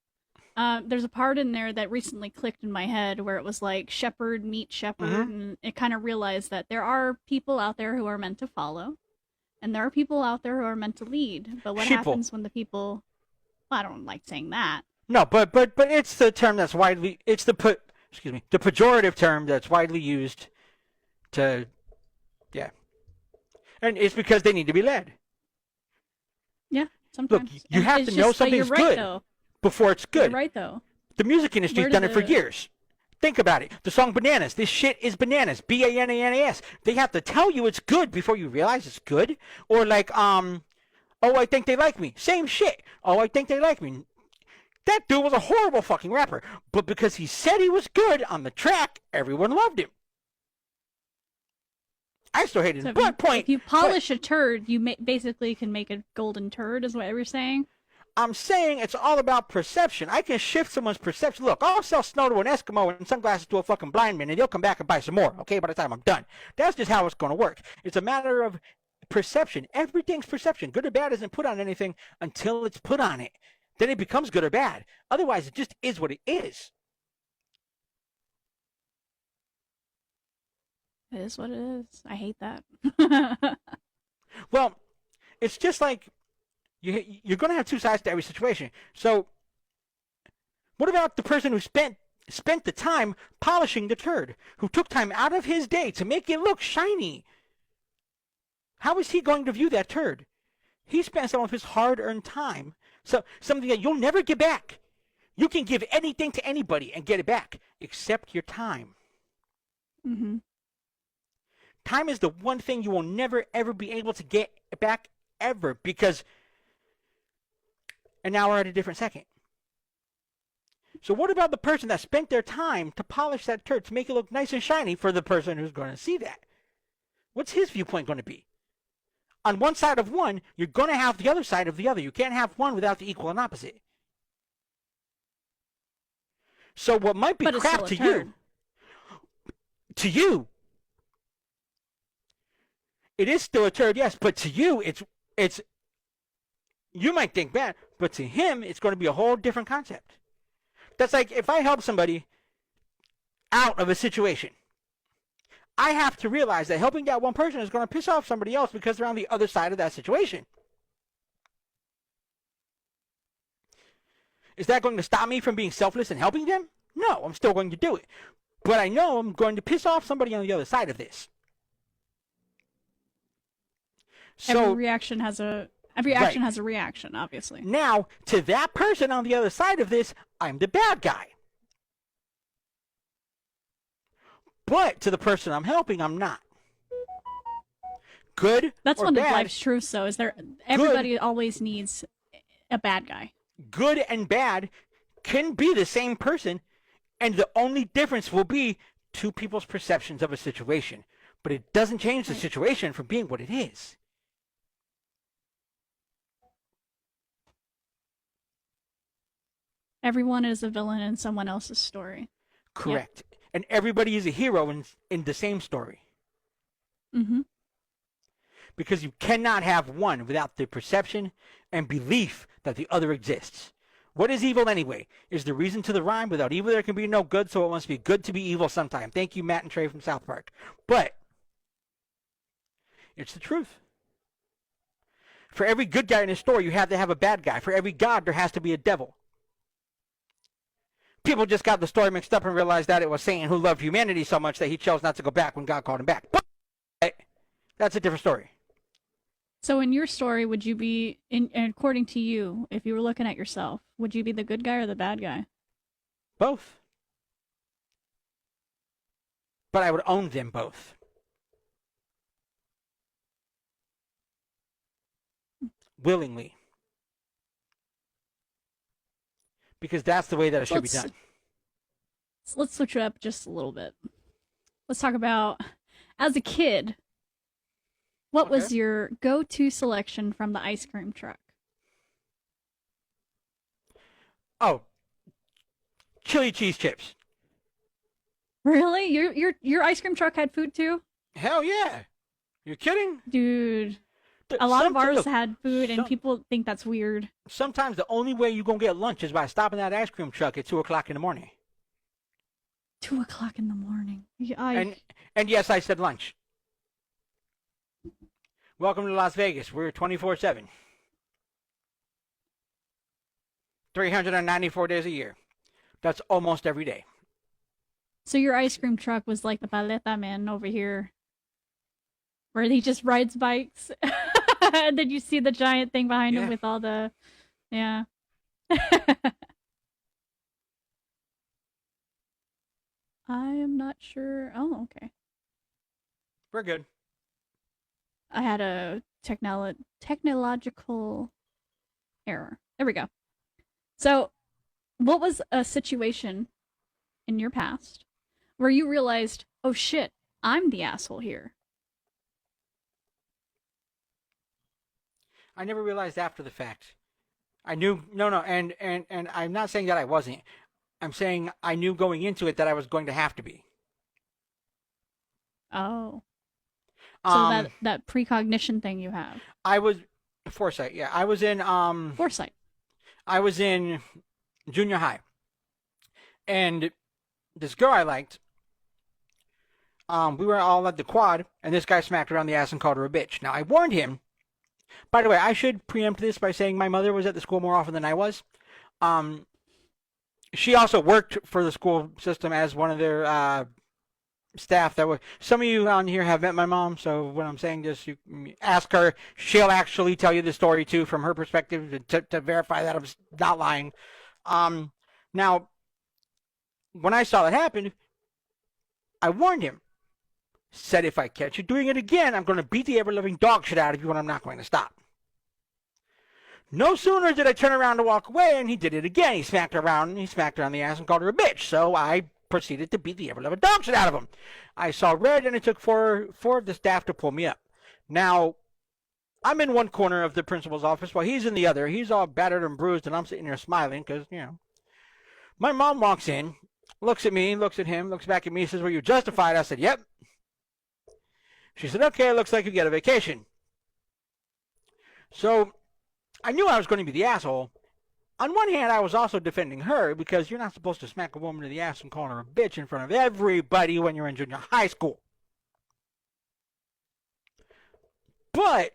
There's a part in there that recently clicked in my head where it was like shepherd meet shepherd, and it kind of realized that there are people out there who are meant to follow, and there are people out there who are meant to lead. But what happens when the people? Well, I don't like saying that. No, but it's the term that's widely. It's the pejorative term that's widely used to, yeah, and it's because they need to be led. Yeah, sometimes. Look, you have to know something's good before it's good. You're right, though. The music industry's done it for years. Think about it. The song Bananas. This shit is bananas. Bananas. They have to tell you it's good before you realize it's good. Or like, oh, I think they like me. Same shit. Oh, I think they like me. That dude was a horrible fucking rapper. But because he said he was good on the track, everyone loved him. I still hate his butt point. If you polish a turd, you basically can make a golden turd, is what you're saying? I'm saying it's all about perception. I can shift someone's perception. Look, I'll sell snow to an Eskimo and sunglasses to a fucking blind man, and he'll come back and buy some more, okay, by the time I'm done. That's just how it's going to work. It's a matter of perception. Everything's perception. Good or bad isn't put on anything until it's put on it. Then it becomes good or bad. Otherwise, it just is what it is. It is what it is. I hate that. Well, it's just like you're going to have two sides to every situation. So what about the person who spent the time polishing the turd, who took time out of his day to make it look shiny? How is he going to view that turd? He spent some of his hard-earned time, so something that you'll never get back. You can give anything to anybody and get it back, except your time. Mm-hmm. Time is the one thing you will never, ever be able to get back, ever, because... And now we're at a different second. So what about the person that spent their time to polish that turd to make it look nice and shiny for the person who's going to see that? What's his viewpoint going to be? On one side of one, you're going to have the other side of the other. You can't have one without the equal and opposite. So what might be crap to you, it is still a turd, yes, but to you, it's you might think bad, but to him, it's going to be a whole different concept. That's like if I help somebody out of a situation, I have to realize that helping that one person is going to piss off somebody else because they're on the other side of that situation. Is that going to stop me from being selfless and helping them? No, I'm still going to do it. But I know I'm going to piss off somebody on the other side of this. So, every action has a reaction, obviously. Now, to that person on the other side of this, I'm the bad guy. But to the person I'm helping, I'm not. Good That's or one bad, of life's truths, though, is everybody always needs a bad guy. Good and bad can be the same person, and the only difference will be two people's perceptions of a situation. But it doesn't change the situation from being what it is. Everyone is a villain in someone else's story. Correct. Yep. And everybody is a hero in the same story. Mm-hmm. Because you cannot have one without the perception and belief that the other exists. What is evil anyway? Is the reason to the rhyme, without evil there can be no good, so it must be good to be evil sometime. Thank you, Matt and Trey from South Park. But it's the truth. For every good guy in a story, you have to have a bad guy. For every god, there has to be a devil. People just got the story mixed up and realized that it was Satan who loved humanity so much that he chose not to go back when God called him back. But that's a different story. So in your story, would you be, according to you, if you were looking at yourself, would you be the good guy or the bad guy? Both. But I would own them both. Willingly. Because that's the way that it should be done. So let's switch it up just a little bit. Let's talk about, as a kid, what was your go-to selection from the ice cream truck? Oh, chili cheese chips. Really? Your ice cream truck had food too? Hell yeah. You're kidding? Dude. A lot of ours had food, and people think that's weird. Sometimes the only way you're going to get lunch is by stopping that ice cream truck at 2 o'clock in the morning. 2 o'clock in the morning. And yes, I said lunch. Welcome to Las Vegas. We're 24/7. 394 days a year. That's almost every day. So your ice cream truck was like the paleta man over here, where he just rides bikes. And then you see the giant thing behind him with all the... Yeah. I am not sure. Oh, okay. We're good. I had a technological error. There we go. So, what was a situation in your past where you realized, oh shit, I'm the asshole here? I never realized after the fact. I knew, and I'm not saying that I wasn't. I'm saying I knew going into it that I was going to have to be. Oh. So that precognition thing you have. I was, foresight, yeah. I was in, Foresight. I was in junior high. And this girl I liked, we were all at the quad, and this guy smacked her on the ass and called her a bitch. Now, I warned him. By the way, I should preempt this by saying my mother was at the school more often than I was. She also worked for the school system as one of their staff. That was, some of you on here have met my mom, so when I'm saying this, you ask her. She'll actually tell you the story too from her perspective to verify that I'm not lying. Now, when I saw that happen, I warned him. Said, if I catch you doing it again, I'm going to beat the ever-living dog shit out of you, and I'm not going to stop. No sooner did I turn around to walk away, and he did it again. He smacked her on the ass and called her a bitch. So I proceeded to beat the ever-living dog shit out of him. I saw red, and it took four of the staff to pull me up. Now, I'm in one corner of the principal's office while he's in the other. He's all battered and bruised, and I'm sitting there smiling because, My mom walks in, looks at me, looks at him, looks back at me, says, were you justified? I said, yep. She said, okay, looks like you get a vacation. So I knew I was going to be the asshole. On one hand, I was also defending her because you're not supposed to smack a woman in the ass and call her a bitch in front of everybody when you're in junior high school. But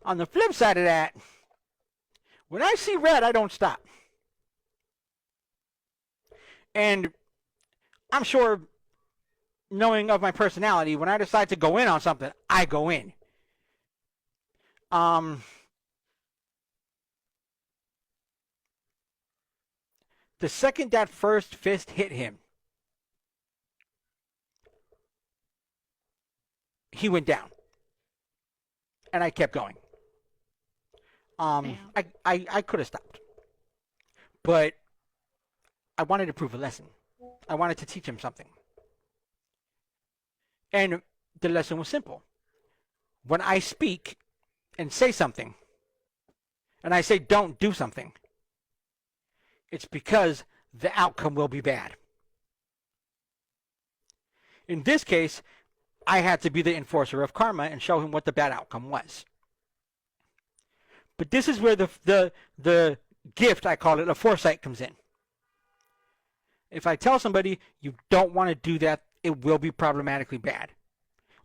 on the flip side of that, when I see red, I don't stop. And I'm sure, knowing of my personality, when I decide to go in on something, I go in. The second that first fist hit him, he went down. And I kept going. I could have stopped. But I wanted to prove a lesson. I wanted to teach him something. And the lesson was simple. When I speak and say something, and I say don't do something, it's because the outcome will be bad. In this case, I had to be the enforcer of karma and show him what the bad outcome was. But this is where the gift, I call it, of foresight comes in. If I tell somebody you don't want to do that, it will be problematically bad.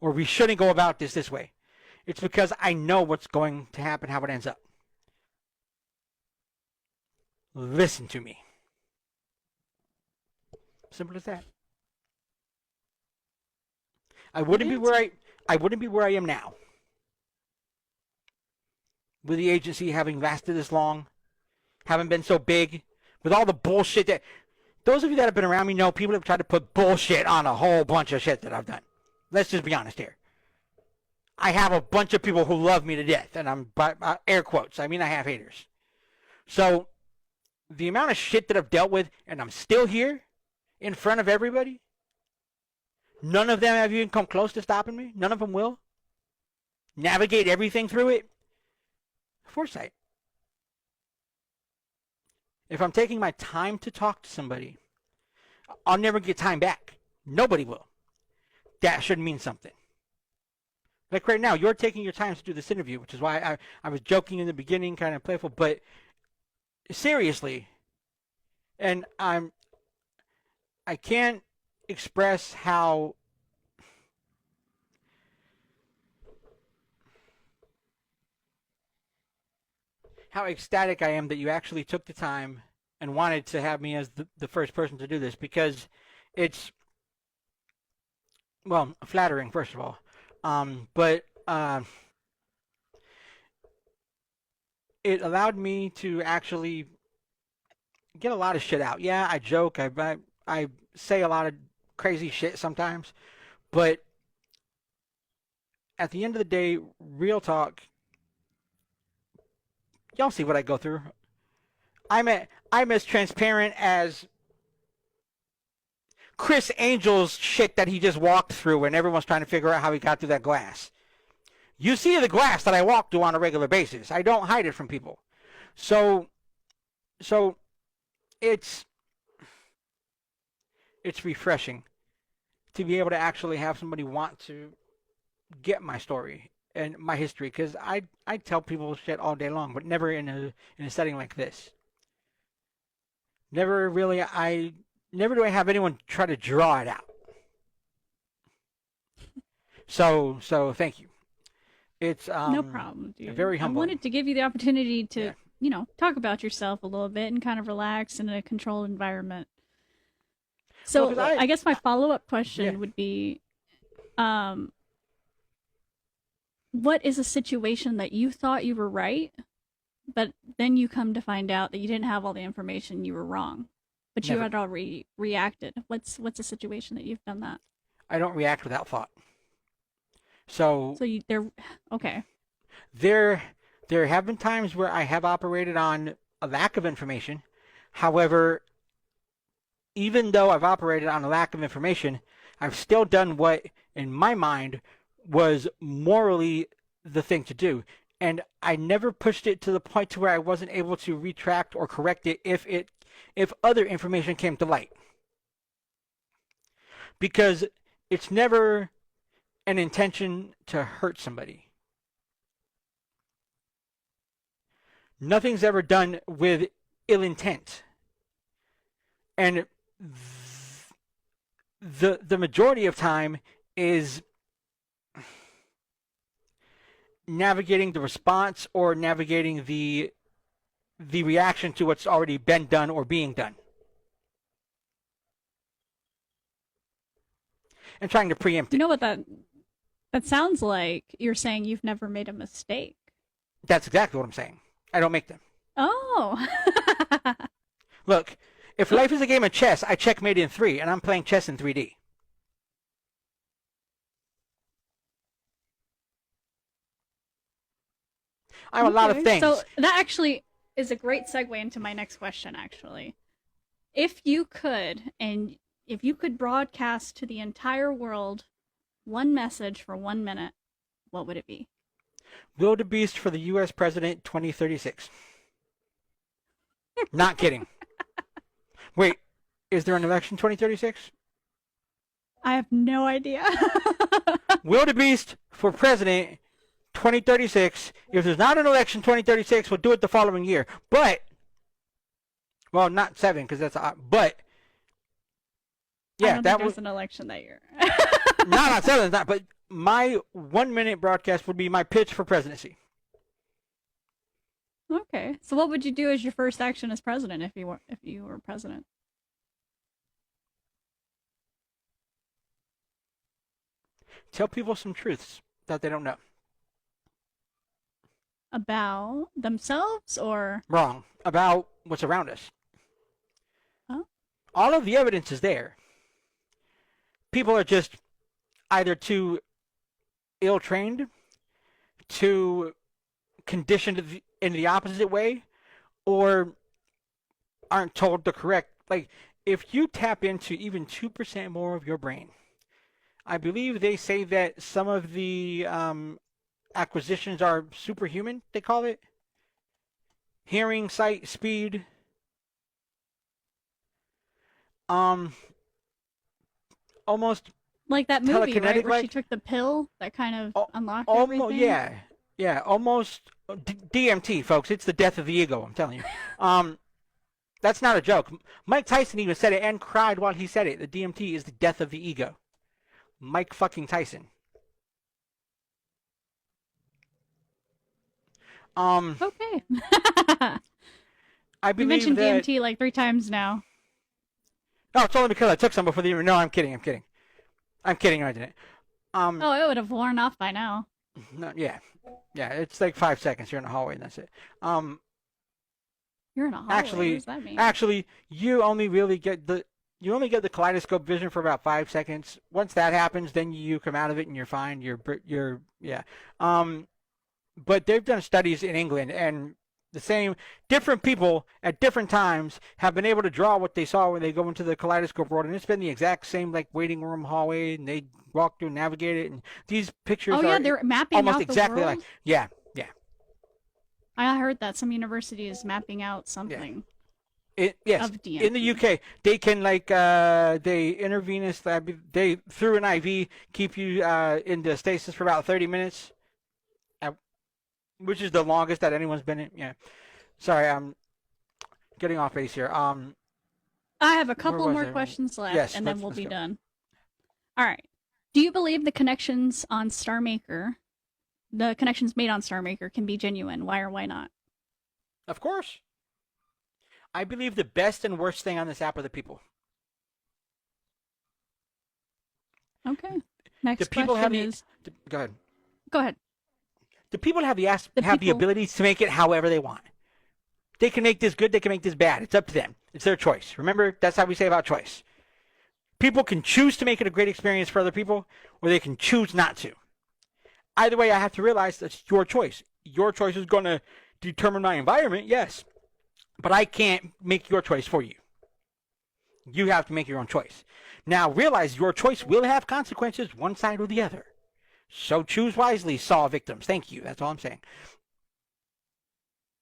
Or we shouldn't go about this way. It's because I know what's going to happen, how it ends up. Listen to me. Simple as that. I wouldn't be where I am now with the agency having lasted this long, haven't been so big, with all the bullshit that... Those of you that have been around me know people have tried to put bullshit on a whole bunch of shit that I've done. Let's just be honest here. I have a bunch of people who love me to death, and I'm air quotes. I mean, I have haters. So, the amount of shit that I've dealt with, and I'm still here in front of everybody, none of them have even come close to stopping me. None of them will. Navigate everything through it. Foresight. If I'm taking my time to talk to somebody, I'll never get time back. Nobody will. That should mean something. Like right now, you're taking your time to do this interview, which is why I was joking in the beginning, kind of playful, but seriously, and I can't express how ecstatic I am that you actually took the time and wanted to have me as the first person to do this, because it's, well, flattering, first of all. But it allowed me to actually get a lot of shit out. Yeah, I joke. I say a lot of crazy shit sometimes. But at the end of the day, real talk, y'all see what I go through. I'm as transparent as Chris Angel's shit that he just walked through and everyone's trying to figure out how he got through that glass. You see the glass that I walk through on a regular basis. I don't hide it from people. So it's refreshing to be able to actually have somebody want to get my story and my history, because I tell people shit all day long, but never in a setting like this. Never do I have anyone try to draw it out. So thank you. It's no problem, dude. very humbling. I wanted to give you the opportunity to, talk about yourself a little bit and kind of relax in a controlled environment. So well, I guess my follow-up question would be, what is a situation that you thought you were right, but then you come to find out that you didn't have all the information, you were wrong, but you had already reacted? What's a situation that you've done that? I don't react without thought. Okay. There have been times where I have operated on a lack of information. However, even though I've operated on a lack of information, I've still done what, in my mind, was morally the thing to do. And I never pushed it to the point to where I wasn't able to retract or correct it if other information came to light. Because it's never an intention to hurt somebody. Nothing's ever done with ill intent. And the majority of time is navigating the response or navigating the reaction to what's already been done or being done. And trying to preempt it. You know what that sounds like? You're saying you've never made a mistake. That's exactly what I'm saying. I don't make them. Oh. Look, if life is a game of chess, I checkmate in 3, and I'm playing chess in 3D. I'm a lot of things. So that actually is a great segue into my next question, actually. If you could broadcast to the entire world one message for 1 minute, what would it be? Wildebeest for the U.S. President 2036. Not kidding. Wait, is there an election 2036? I have no idea. Wildebeest for President 2036. If there's not an election 2036, we'll do it the following year. But, well, not 7, because that's but. Yeah, I don't think there's an election that year. not 7, not. But my 1 minute broadcast would be my pitch for presidency. Okay, so what would you do as your first action as president if you were president? Tell people some truths that they don't know. About themselves or? Wrong. About what's around us. Oh. All of the evidence is there. People are just either too ill-trained, too conditioned in the opposite way, or aren't told the correct. Like, if you tap into even 2% more of your brain, I believe they say that some of the acquisitions are superhuman, they call it. Hearing, sight, speed. Almost Like that movie, right? Where telekinetic-like. she took the pill that kind of unlocked Almost, everything? yeah, almost DMT, folks. It's the death of the ego. I'm telling you. That's not a joke. Mike Tyson even said it and cried while he said it. The DMT is the death of the ego. Mike fucking Tyson. Okay. I You believe mentioned that. DMT like 3 times now. No, it's only because I took some before the. No, I'm kidding. I didn't. Oh, it would have worn off by now. No, yeah. It's like 5 seconds. You're in the hallway, and that's it. You're in a hallway. What Actually, does that mean? you only get the kaleidoscope vision for about 5 seconds. Once that happens, then you come out of it and you're fine. You're yeah. But they've done studies in England, and different people at different times have been able to draw what they saw when they go into the kaleidoscope world, and it's been the exact same like waiting room hallway, and they walk through and navigate it, and these pictures Oh yeah, are they're mapping almost out exactly the world. like yeah. I heard that some university is mapping out something. Yes, Of DMT. in the UK, they can they intravenous they through an IV keep you in the stasis for about 30 minutes, which is the longest that anyone's been in. Yeah, sorry, I'm getting off base here. I have a couple was more I? questions left, Yes, and then let's- we'll let's be go. done. All right. Do you believe the connections on StarMaker, the connections made on StarMaker, can be genuine? Why or why not? Of course, I believe the best and worst thing on this app are the people. Okay. Next The people question have is. go ahead. Go ahead. The people have the people- ability to make it however they want. They can make this good, they can make this bad. It's up to them. It's their choice. Remember, that's how we say about choice. People can choose to make it a great experience for other people, or they can choose not to. Either way, I have to realize that's your choice. Your choice is going to determine my environment, yes. But I can't make your choice for you. You have to make your own choice. Now, realize your choice will have consequences, one side or the other. So choose wisely, Saw victims. Thank you. That's all I'm saying.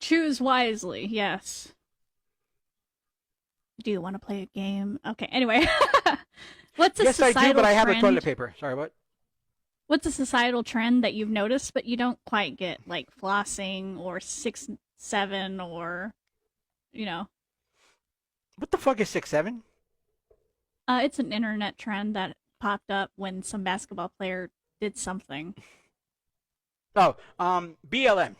Choose wisely. Yes. Do you want to play a game? Okay. Anyway, what's a Yes, I societal do, but I have trend? a toilet paper. Sorry, what? What's a societal trend that you've noticed but you don't quite get, like flossing or 6'7" or, What the fuck is 6'7"? It's an internet trend that popped up when some basketball player did something. Oh, BLM.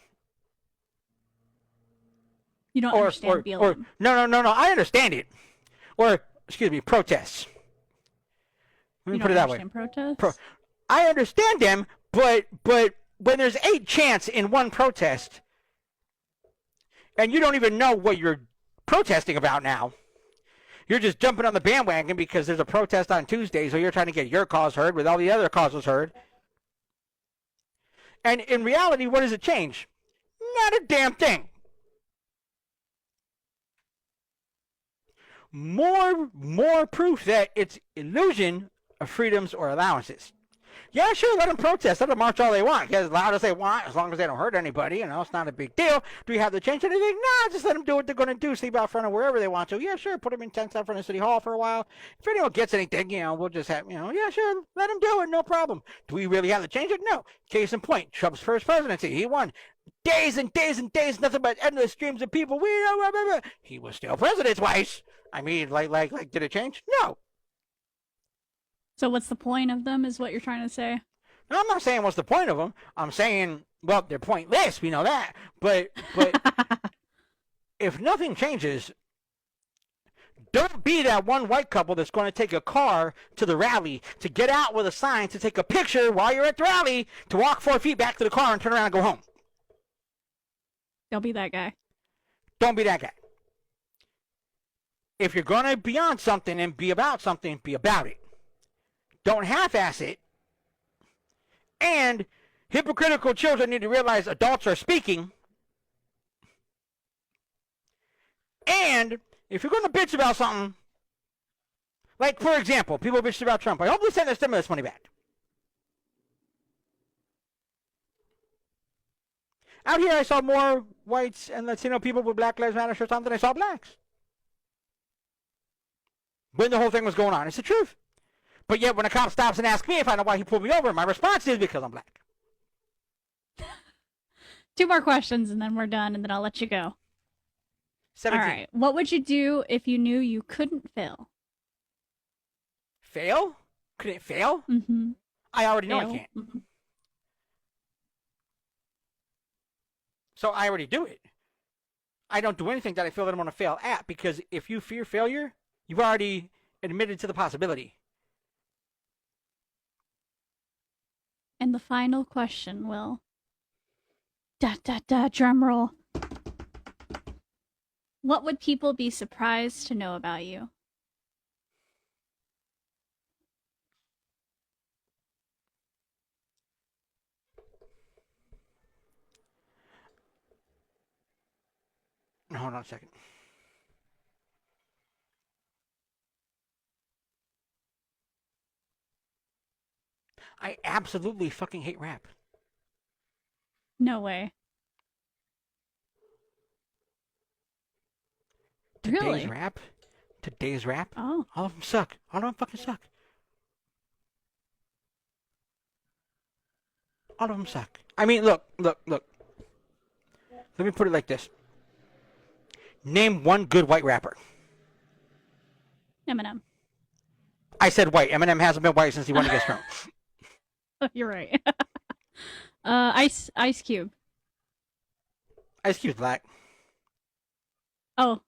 You don't understand BLM. Or no. I understand it. Or excuse me, protests. Let me You put it don't that way. understand protests? I understand them, but when there's 8 chants in one protest, and you don't even know what you're protesting about now, you're just jumping on the bandwagon because there's a protest on Tuesday, so you're trying to get your cause heard with all the other causes heard. And in reality, what does it change? Not a damn thing. More proof that it's illusion of freedoms or allowances. Yeah, sure, let them protest. Let them march all they want. Get as loud as they want, as long as they don't hurt anybody. It's not a big deal. Do we have to change anything? No, just let them do what they're going to do. Sleep out front of wherever they want to. Yeah, sure, put them in tents out front of City Hall for a while. If anyone gets anything, we'll just have, yeah, sure, let them do it. No problem. Do we really have to change it? No. Case in point, Trump's first presidency. He won. Days and days and days, nothing but endless streams of people. He was still president twice. I mean, like, did it change? No. So what's the point of them is what you're trying to say? No, I'm not saying what's the point of them. I'm saying, well, they're pointless. We know that. But if nothing changes, don't be that one white couple that's going to take a car to the rally, to get out with a sign, to take a picture while you're at the rally, to walk 4 feet back to the car and turn around and go home. I'll be that guy. Don't be that guy. If you're going to be on something and be about something, be about it. Don't half-ass it. And hypocritical children need to realize adults are speaking. And if you're going to bitch about something, like, for example, people bitched about Trump. I hope they send their stimulus money back. Out here, I saw more whites and Latino people with Black Lives Matter shirts on than I saw blacks. When the whole thing was going on. It's the truth. But yet, when a cop stops and asks me if I know why he pulled me over, my response is because I'm black. 2 more questions, and then we're done, and then I'll let you go. 17. All right. What would you do if you knew you couldn't fail? Fail? Couldn't fail? Mm-hmm. I already know Fail. I can't. Mm-hmm. So I already do it. I don't do anything that I feel that I'm going to fail at, because if you fear failure, you've already admitted to the possibility. And the final question, Will. Drum roll. What would people be surprised to know about you? Hold on a second. I absolutely fucking hate rap. No way. Today's Really? rap? Today's rap? Oh. All of them suck. All of them fucking suck. All of them suck. I mean, look. Let me put it like this. Name one good white rapper. Eminem. I said white. Eminem hasn't been white since he won against Trump. Oh, you're right. Ice Cube. Ice Cube's black. Oh.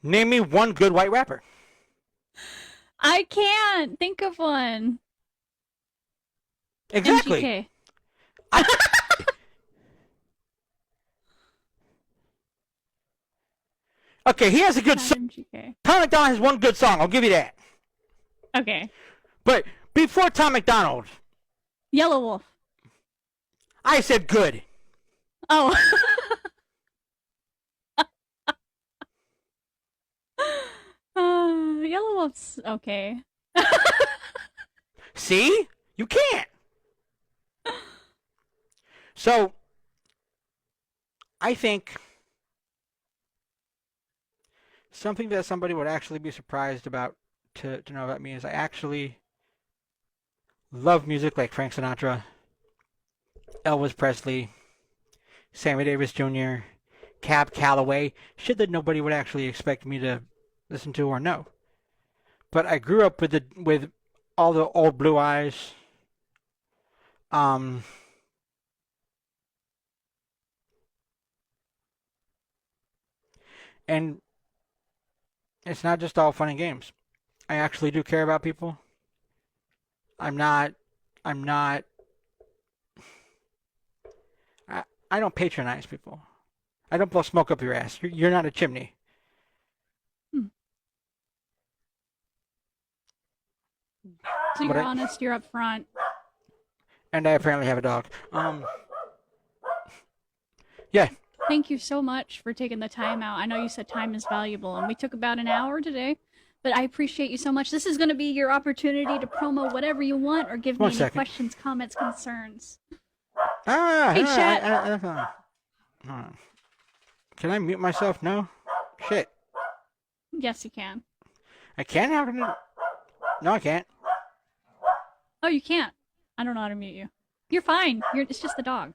Name me one good white rapper. I can't think of one. Exactly. MGK. Okay, he has a good Not song. MGK. Tom McDonald has one good song. I'll give you that. Okay. But before Tom McDonald, Yellow Wolf. I said good. Oh. Yellow Wolf's okay. See? You can't. So, I think something that somebody would actually be surprised about to know about me is I actually love music like Frank Sinatra, Elvis Presley, Sammy Davis Jr., Cab Calloway, shit that nobody would actually expect me to listen to or know. But I grew up with all the old Blue Eyes, and it's not just all fun and games. I actually do care about people. I don't patronize people. I don't blow smoke up your ass. You're not a chimney. So you're honest, you're up front. And I apparently have a dog. Yeah. Thank you so much for taking the time out. I know you said time is valuable, and we took about an hour today, but I appreciate you so much. This is going to be your opportunity to promo whatever you want or give me any questions, comments, concerns. Hey, chat. Can I mute myself? No? Shit. Yes, you can. I can? How can I? No, I can't. Oh, you can't. I don't know how to mute you. You're fine. It's just the dog.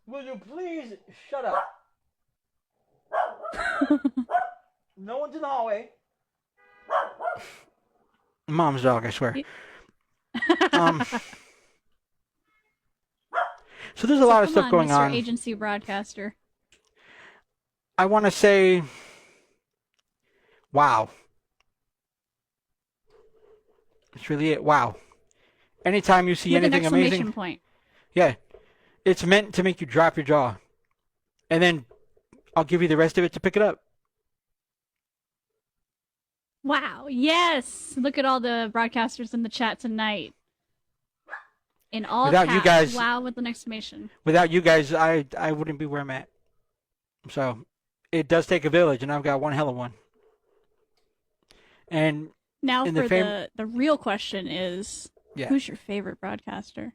Will you please shut up? No one's in the hallway. Mom's dog, I swear. So there's a lot of stuff going Mr. on. Agency broadcaster. I want to say, wow. That's really it. Wow. Anytime you see With anything an exclamation amazing, point. yeah. It's meant to make you drop your jaw. And then I'll give you the rest of it to pick it up. Wow, yes! Look at all the broadcasters in the chat tonight. In all Without caps. you guys, wow with an exclamation. Without you guys, I wouldn't be where I'm at. So, it does take a village, and I've got one hell of one. And now for the real question is, who's your favorite broadcaster?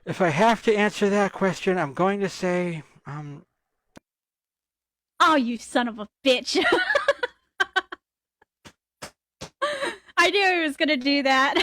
If I have to answer that question, I'm going to say, Oh, you son of a bitch. I knew he was going to do that.